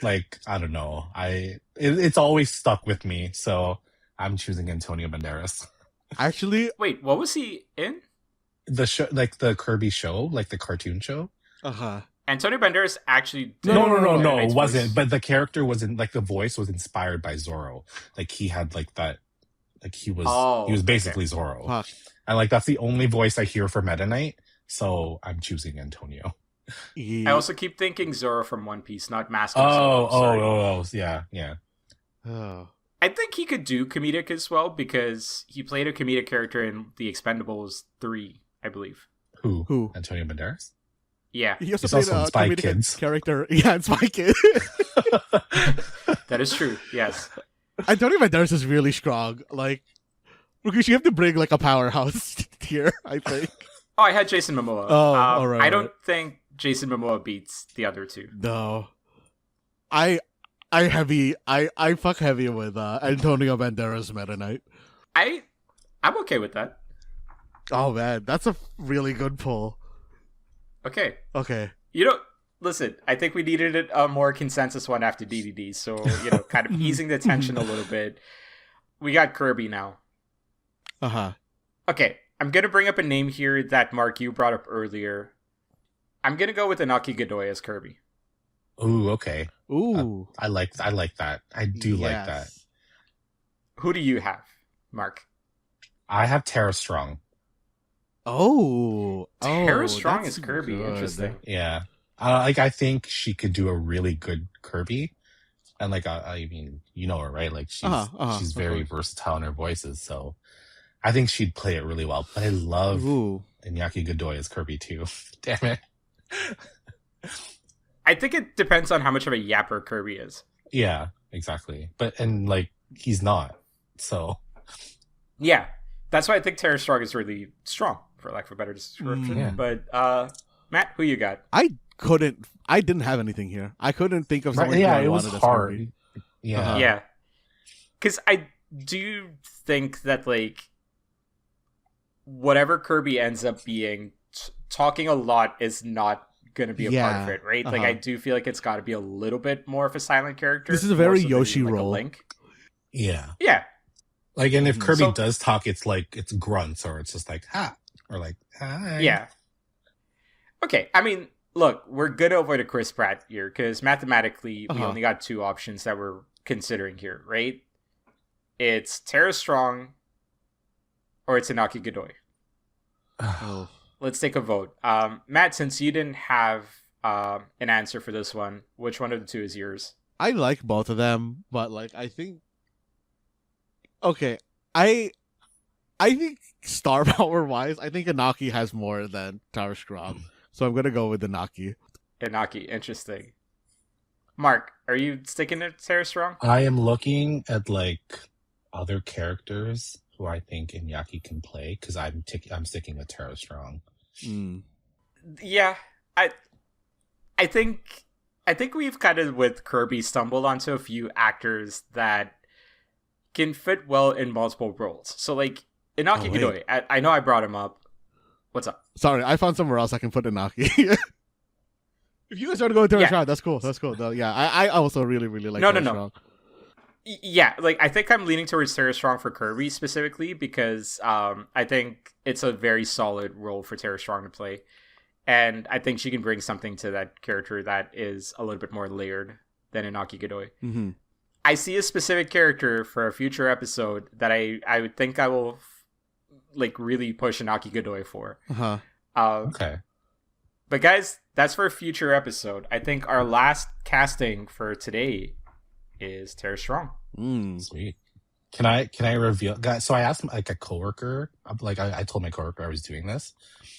like I don't know, it's always stuck with me, so I'm choosing Antonio Banderas. Actually, wait, what was he in? The show, like the Kirby show, like the cartoon show. Antonio Banderas actually did no, it wasn't. Voice. But the character wasn't like the voice was inspired by Zorro. Like he had like that, like he was basically Zorro. Fuck. And like that's the only voice I hear for Meta Knight. So I'm choosing Antonio. I also keep thinking Zorro from One Piece, not Master. Yeah. Oh. I think he could do comedic as well because he played a comedic character in The Expendables 3, I believe. Who? Antonio Banderas? Yeah. He also played a Spy comedic Kids character. Yeah, in Spy Kids. That is true, yes. Antonio Banderas is really strong. Like, because you have to bring like a powerhouse here, I think. Oh, I had Jason Momoa. All right. I don't think Jason Momoa beats the other two. No. I fuck heavy with Antonio Banderas Meta Knight. I'm okay with that. Oh man, that's a really good pull. Okay. Listen, I think we needed a more consensus one after DDD, so, kind of easing the tension a little bit. We got Kirby now. Okay, I'm going to bring up a name here that, Mark, you brought up earlier. I'm going to go with Inaki Godoy as Kirby. Ooh, okay. Ooh. I like that. I do like that. Who do you have, Mark? I have Tara Strong. Tara Strong is Kirby. Good. Interesting. Yeah. I think she could do a really good Kirby. And I mean, you know her, right? Like she's very versatile in her voices. So I think she'd play it really well. But I love Iñaki Godoy is Kirby too. Damn it. I think it depends on how much of a yapper Kirby is. Yeah, exactly. And like he's not. So yeah, that's why I think Tara Strong is really strong, for lack of a better description. Yeah. But Matt, who you got? I didn't have anything here. I couldn't think of someone. Yeah, who I it was wanted as hard. Kirby. Yeah. Yeah, because I do think that like whatever Kirby ends up being, talking a lot is not going to be a part of it, right? Like I do feel like it's got to be a little bit more of a silent character. This is a very more so Yoshi than, like, role. a Link. Yeah. Yeah. Like, and if Kirby So- does talk, it's like it's grunts or it's just like ha or like hi. Yeah. Okay, I mean, look, we're good over to Chris Pratt here because mathematically we only got two options that we're considering here, right? It's Tara Strong or it's Inaki Godoy. Oh. Let's take a vote. Matt, since you didn't have an answer for this one, which one of the two is yours? I like both of them, but like I think okay, I think star power wise, I think Inaki has more than Tara Strong. So I'm gonna go with Inaki. Inaki, interesting. Mark, are you sticking to Tara Strong? I am looking at like other characters who I think Iñaki can play because I'm sticking with Tara Strong. Yeah, I think we've kind of with Kirby stumbled onto a few actors that can fit well in multiple roles. So like Inaki Godoy, I know I brought him up. What's up? Sorry, I found somewhere else I can put Inaki. If you guys want to go with Tara Strong, that's cool. That's cool. No, yeah, I also really like Tara Strong. Yeah, like I think I'm leaning towards Tara Strong for Kirby specifically because I think it's a very solid role for Tara Strong to play. And I think she can bring something to that character that is a little bit more layered than Inaki Godoy. Mm-hmm. I see a specific character for a future episode that I would think I will like really push Inaki Godoy for. Okay. But guys, that's for a future episode. I think our last casting for today is Tara Strong. Sweet. Can I reveal, guys? So I asked like a coworker, like I told my coworker I was doing this.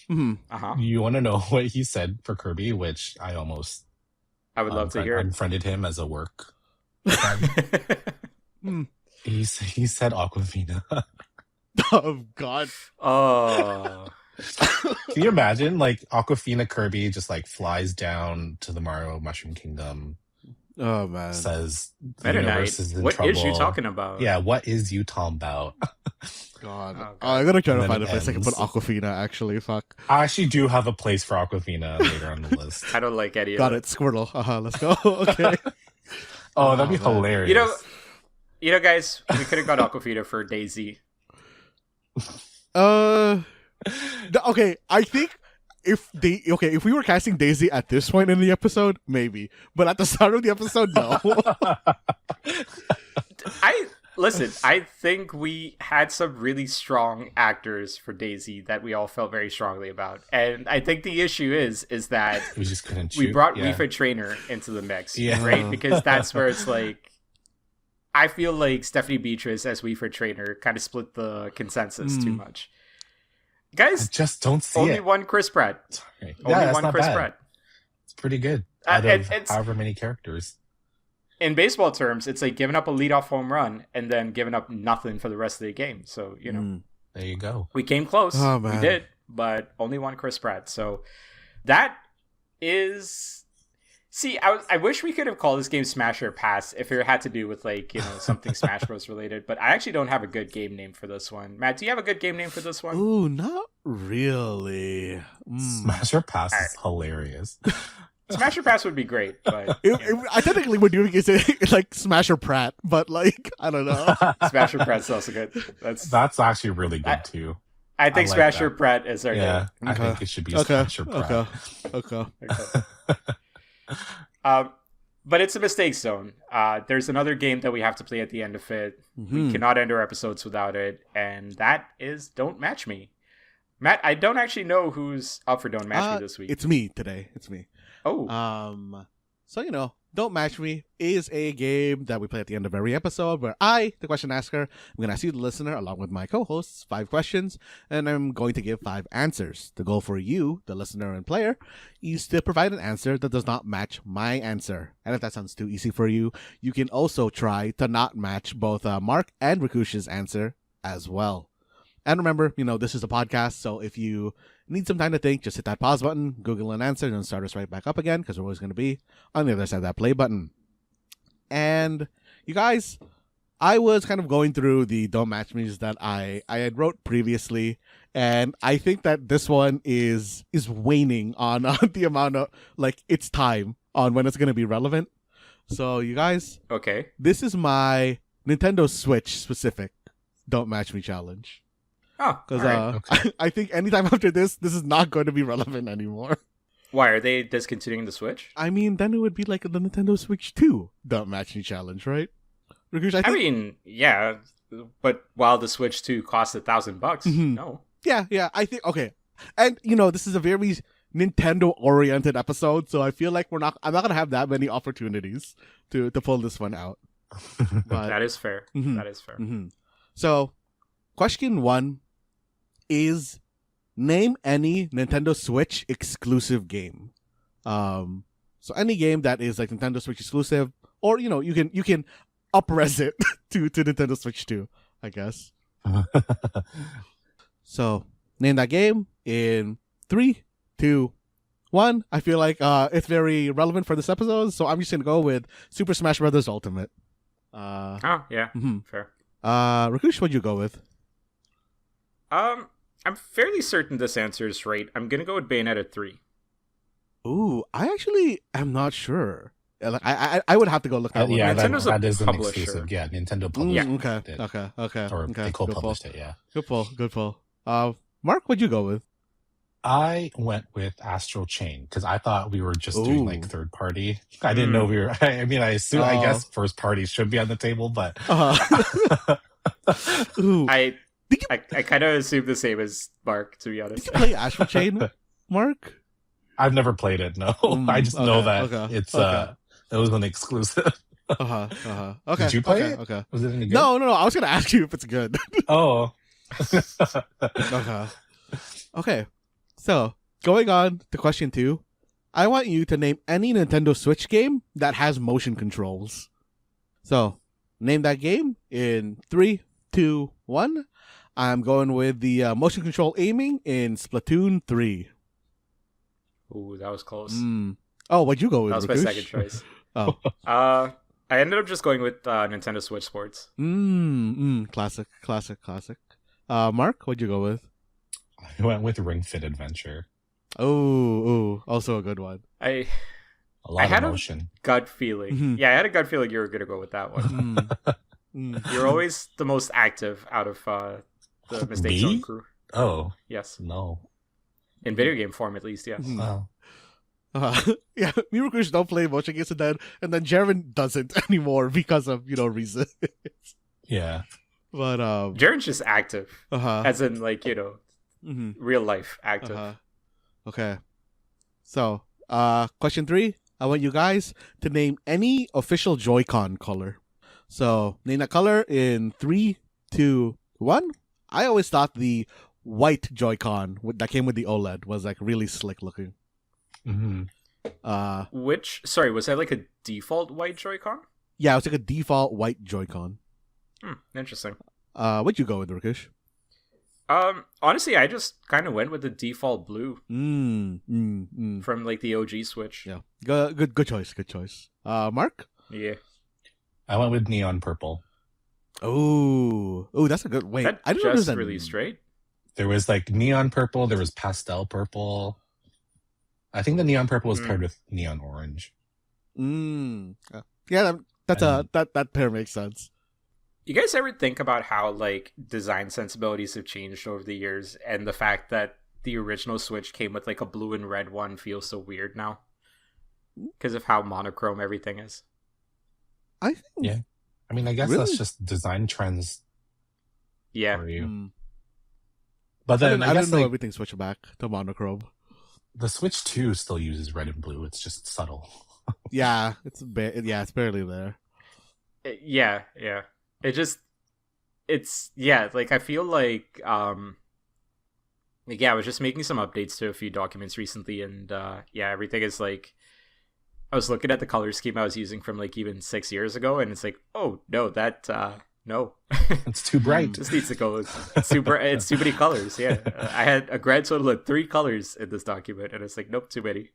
You want to know what he said for Kirby? Which I would love to hear. Unfriended him as a work. He said Aquafina. Oh God. Oh. Can you imagine like Aquafina Kirby just like flies down to the Mario Mushroom Kingdom? Oh man. Says the Better universe night. is in What trouble. is you talking about? Yeah, what is you talking about? God. God. I'm gonna try And to then find a it place I can put ends. Aquafina. Actually, fuck. I actually do have a place for Aquafina later on the list. I don't like any Got of it. Squirtle. Let's go. Okay. Oh, that'd be man. hilarious. You know, guys, we could have got Aquafina for Daisy. Okay. I think if we were casting Daisy at this point in the episode, maybe. But at the start of the episode, no. I think we had some really strong actors for Daisy that we all felt very strongly about. And I think the issue is that we just couldn't we shoot. brought Yeah. Wii Trainer into the mix, Yeah. right? Because that's where it's like, I feel like Stephanie Beatrice as Wii Trainer kind of split the consensus too much. I Guys, just don't see only it. one Chris Pratt. Sorry. Only that's one not Chris bad. Pratt. It's pretty good. Out of it's- however many characters. In baseball terms, it's like giving up a leadoff home run and then giving up nothing for the rest of the game. So, you know, There you go. we came close. Oh, We man. did, but only one Chris Pratt. So that is... See, I wish we could have called this game Smash or Pass if it had to do with, like, you know, something Smash Bros. Related. But I actually don't have a good game name for this one. Matt, do you have a good game name for this one? Ooh, not really. Smash or Pass is hilarious. Smash or Pass would be great, but I technically we're doing it like Smash or Pratt, but like I don't know. Smash or Pratt's also good. That's actually really good too. I think I like Smash or that. Pratt is our Yeah, name. I Okay. think it should be Okay. Smash or Pratt. Okay. But it's a mistake zone. There's another game that we have to play at the end of it. We cannot end our episodes without it, and that is Don't Match Me. Matt, I don't actually know who's up for Don't Match Me this week. It's me today. It's me. Oh, So Don't Match Me is a game that we play at the end of every episode where I, the question asker, I'm going to ask you, the listener, along with my co-hosts, 5 questions, and I'm going to give 5 answers. The goal for you, the listener and player, is to provide an answer that does not match my answer. And if that sounds too easy for you, you can also try to not match both Mark and Rakush's answer as well. And remember, this is a podcast, so if you need some time to think, just hit that pause button, Google an answer, and then start us right back up again, because we're always going to be on the other side of that play button. And you guys, I was kind of going through the Don't Match Me's that I had wrote previously, and I think that this one is waning on the amount of, its time on when it's going to be relevant. So you guys, Okay. this is my Nintendo Switch specific Don't Match Me challenge. Oh, Because all right. Okay. I think anytime after this is not going to be relevant anymore. Why are they discontinuing the Switch? I mean, then it would be like the Nintendo Switch 2 Don't Match Me challenge, right? Rakush, I mean, yeah, but while the Switch 2 costs $1,000, Mhm. no. yeah, I think, okay. And, this is a very Nintendo-oriented episode, so I feel like I'm not going to have that many opportunities to pull this one out. But, That is fair. Mhm. That is fair. mhm. So, question 1 is name any Nintendo Switch exclusive game. So any game that is like Nintendo Switch exclusive, or you can up-res it to Nintendo Switch 2, I guess. So name that game in 3, 2, 1. I feel like it's very relevant for this episode, so I'm just gonna go with Super Smash Bros. Ultimate. Oh, yeah, Mhm. fair. Rakush, what'd you go with? I'm fairly certain this answer is right. I'm gonna go with Bayonetta 3. Ooh, I actually am not sure. Like, I would have to go look that one Yeah, up. Nintendo's a that is an publisher. exclusive. Yeah, Nintendo Mm, published okay, it. okay. Or Okay, they good pull. co-published it, yeah. Good pull. Mark, what'd you go with? I went with Astral Chain because I thought we were just doing Ooh. like third party. I didn't know we were. I mean, I Oh. guess first party should be on the table, but Ooh, I Did you- kind of assume the same as Mark, to be did honest. you play Astral Chain, Mark? I've never played it. No, Mm, I just know okay, that okay, it's okay. it was an exclusive. Okay. Did you play okay, it? Okay. Was it any good? No. I was gonna ask you if it's good. Oh. Okay. So going on to question 2, I want you to name any Nintendo Switch game that has motion controls. So name that game in 3, 2, 1. I'm going with the motion control aiming in Splatoon 3. Ooh, that was close. Oh, what'd you go with? That was my Rakush? second choice. Oh. I ended up just going with Nintendo Switch Sports. Classic. Mark, what'd you go with? I went with Ring Fit Adventure. Oh, also a good one. I A lot had of a- motion. gut feeling. Mhm. Yeah, I had a gut feeling you were gonna go with that one. You're always the most active out of the Mistake Me? Zone crew. Oh Yes, no! in video game form at least. Yes. Mhm. Oh. Yeah, me and Rakush don't play motion games, and then Jaren doesn't anymore because of reasons. Yeah. But Jaren's just active, uh-huh. as in real life active. Uh-huh. Okay. So, question 3. I want you guys to name any official Joy-Con color. So, name that color in 3, 2, 1. I always thought the white Joy-Con that came with the OLED was like really slick looking. hmm Sorry, was that like a default white Joy-Con? Yeah, it was like a default white Joy-Con. Interesting. What'd you go with, Rakush? Honestly, I just kind of went with the default blue From from like the OG Switch. yeah, good choice. Mark? Yeah. I went with neon purple. Oh, that's a good. Wait, That I didn't know just there's a- released, right? There was like neon purple. There was pastel purple. I think the neon purple was paired with neon orange. Yeah, that pair makes sense. You guys ever think about how like design sensibilities have changed over the years, and the fact that the original Switch came with like a blue and red one feels so weird now because of how monochrome everything is? I think. Yeah. I mean, I guess Really? that's just design trends Yeah. for you. Mm. But then I I, guess didn't know like, everything switched back to monochrome. the Switch 2 still uses red and blue. It's just subtle. Yeah, it's barely there. Yeah. It's like I feel like I was just making some updates to a few documents recently, and everything is like I was looking at the color scheme I was using from like even 6 years ago, and it's like, oh no, that no, It's too bright. this needs to go. It's too many colors. Yeah, I had a grand total of 3 colors in this document, and it's like, nope, too many.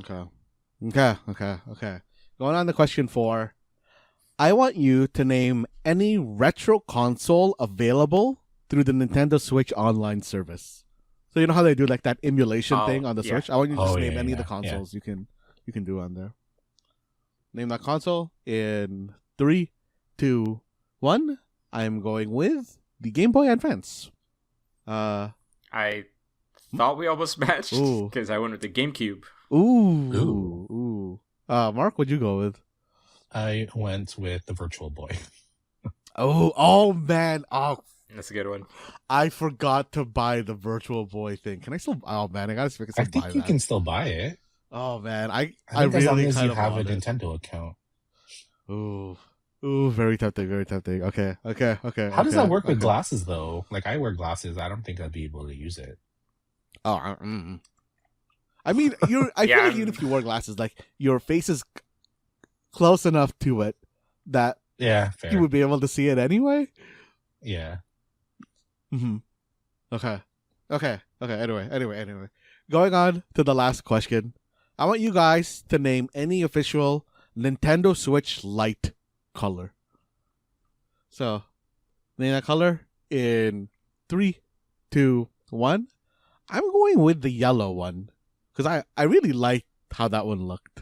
Okay. Going on to question 4. I want you to name any retro console available through the Nintendo Switch online service. So you know how they do like that emulation thing on the Switch? I want you to just name any of the consoles you can do on there. Name that console in 3, 2, 1. I'm going with the Game Boy Advance. I thought we almost matched because I went with the GameCube. Ooh. Mark, what'd you go with? I went with the Virtual Boy. Oh man. Oh, that's a good one. I forgot to buy the Virtual Boy thing. Can I still? Oh man, I gotta still buy that. I think you can still buy it. Oh man, I think really as long as you have a it. Nintendo account. Ooh, very tempting. Okay. How does that work with glasses though? Like I wear glasses. I don't think I'd be able to use it. I mean, I feel like even if you wear glasses, like your face is close enough to it that fair. you would be able to see it anyway. Yeah. Mm-hmm. Okay. Anyway. Going on to the last question. I want you guys to name any official Nintendo Switch Lite color. So, name that color in 3, 2, 1. I'm going with the yellow one because I really liked how that one looked.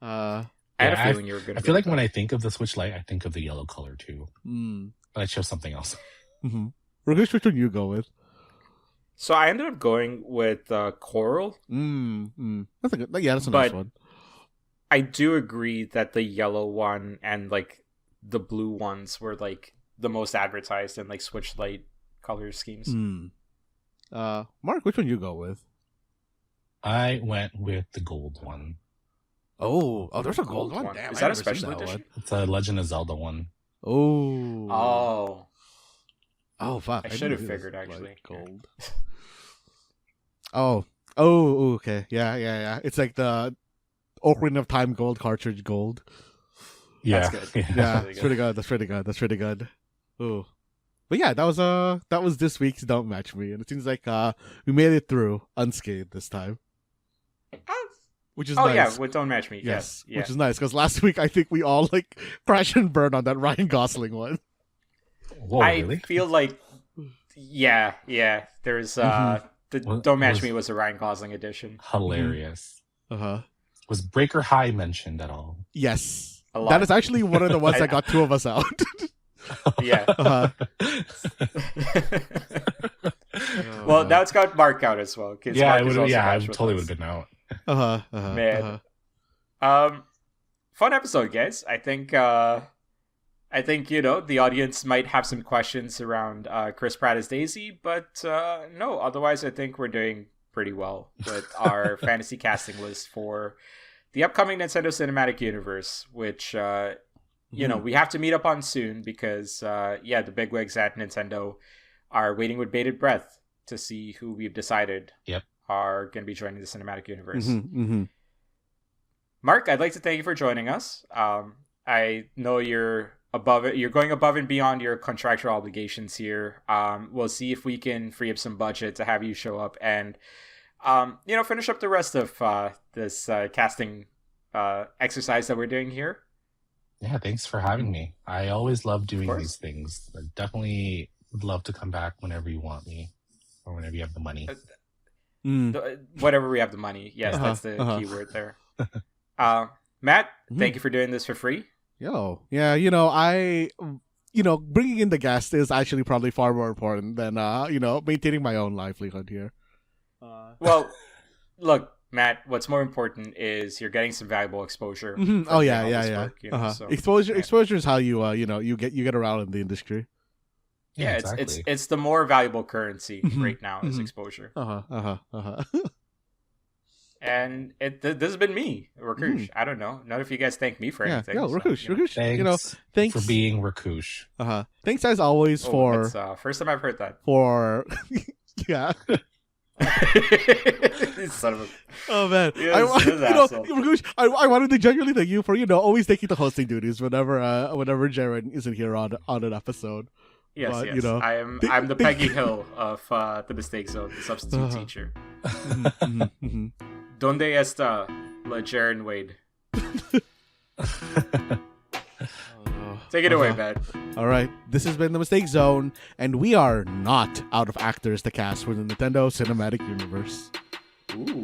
I had a feeling you were going to. I feel like when I think of the Switch Lite, I think of the yellow color too. But I chose something else. Mm-hmm. Rakush, which one you go with? So I ended up going with Coral. That's a good. Yeah, that's a nice one. I do agree that the yellow one and like the blue ones were like the most advertised in like Switch Lite color schemes. Mark, which one you go with? I went with the gold one. Oh, there's a gold one. Damn, is that a special edition? It's a Legend of Zelda one. Oh, fuck! I should have figured actually. Gold. Okay. Yeah. It's like the Ocarina of Time gold cartridge gold. Yeah, that's good. Yeah, it's pretty good. That's pretty good. Ooh. But yeah, that was this week's Don't Match Me, and it seems like we made it through unscathed this time. Which is nice. Yeah, with Don't Match Me. Yes. Yeah. Which is nice because last week I think we all like crash and burn on that Ryan Gosling one. Whoa, really? I feel like there's Don't Match Me was a Ryan Gosling edition. Hilarious. Uh-huh. Was Breaker High mentioned at all? Yes. That is actually one of the ones that got 2 of us out. Yeah. Uh-huh. Well, now it's got Mark out as well. Yeah, I totally would have been out. Man. Fun episode, guys. I think the audience might have some questions around Chris Pratt as Daisy, but no. Otherwise, I think we're doing pretty well with our fantasy casting list for the upcoming Nintendo Cinematic Universe, which we have to meet up on soon because the bigwigs at Nintendo are waiting with bated breath to see who we've decided are going to be joining the Cinematic Universe. Mark, I'd like to thank you for joining us. I know you're going above and beyond your contractual obligations here. We'll see if we can free up some budget to have you show up and finish up the rest of this casting exercise that we're doing here. Yeah, thanks for having me. I always love doing these things. I definitely would love to come back whenever you want me or whenever you have the money. Whatever we have the money. Yes, that's the key word there. Matt, thank you for doing this for free. Yeah, bringing in the guest is actually probably far more important than maintaining my own livelihood here. Well, look, Matt, what's more important is you're getting some valuable exposure. Oh yeah. Work, so, exposure is how you you get around in the industry. Yeah, exactly. it's the more valuable currency right now is exposure. And this has been me, Rakush. I don't know. Not if you guys thank me for anything. Yeah, Rakush, you know. Rakush. Thanks, Thanks for being Rakush. Thanks as always for that's, first time I've heard that. for yeah. Son of a... Oh man, Yes, Rakush, I wanted to genuinely thank you for always taking the hosting duties whenever Jaren isn't here on an episode. Yes, but, yes. I'm the Peggy Hill of the Mistake Zone, the substitute teacher. Donde está la Jaren Wade? Take it away, man. All right, this has been the Mistake Zone, and we are not out of actors to cast for the Nintendo Cinematic Universe. Ooh.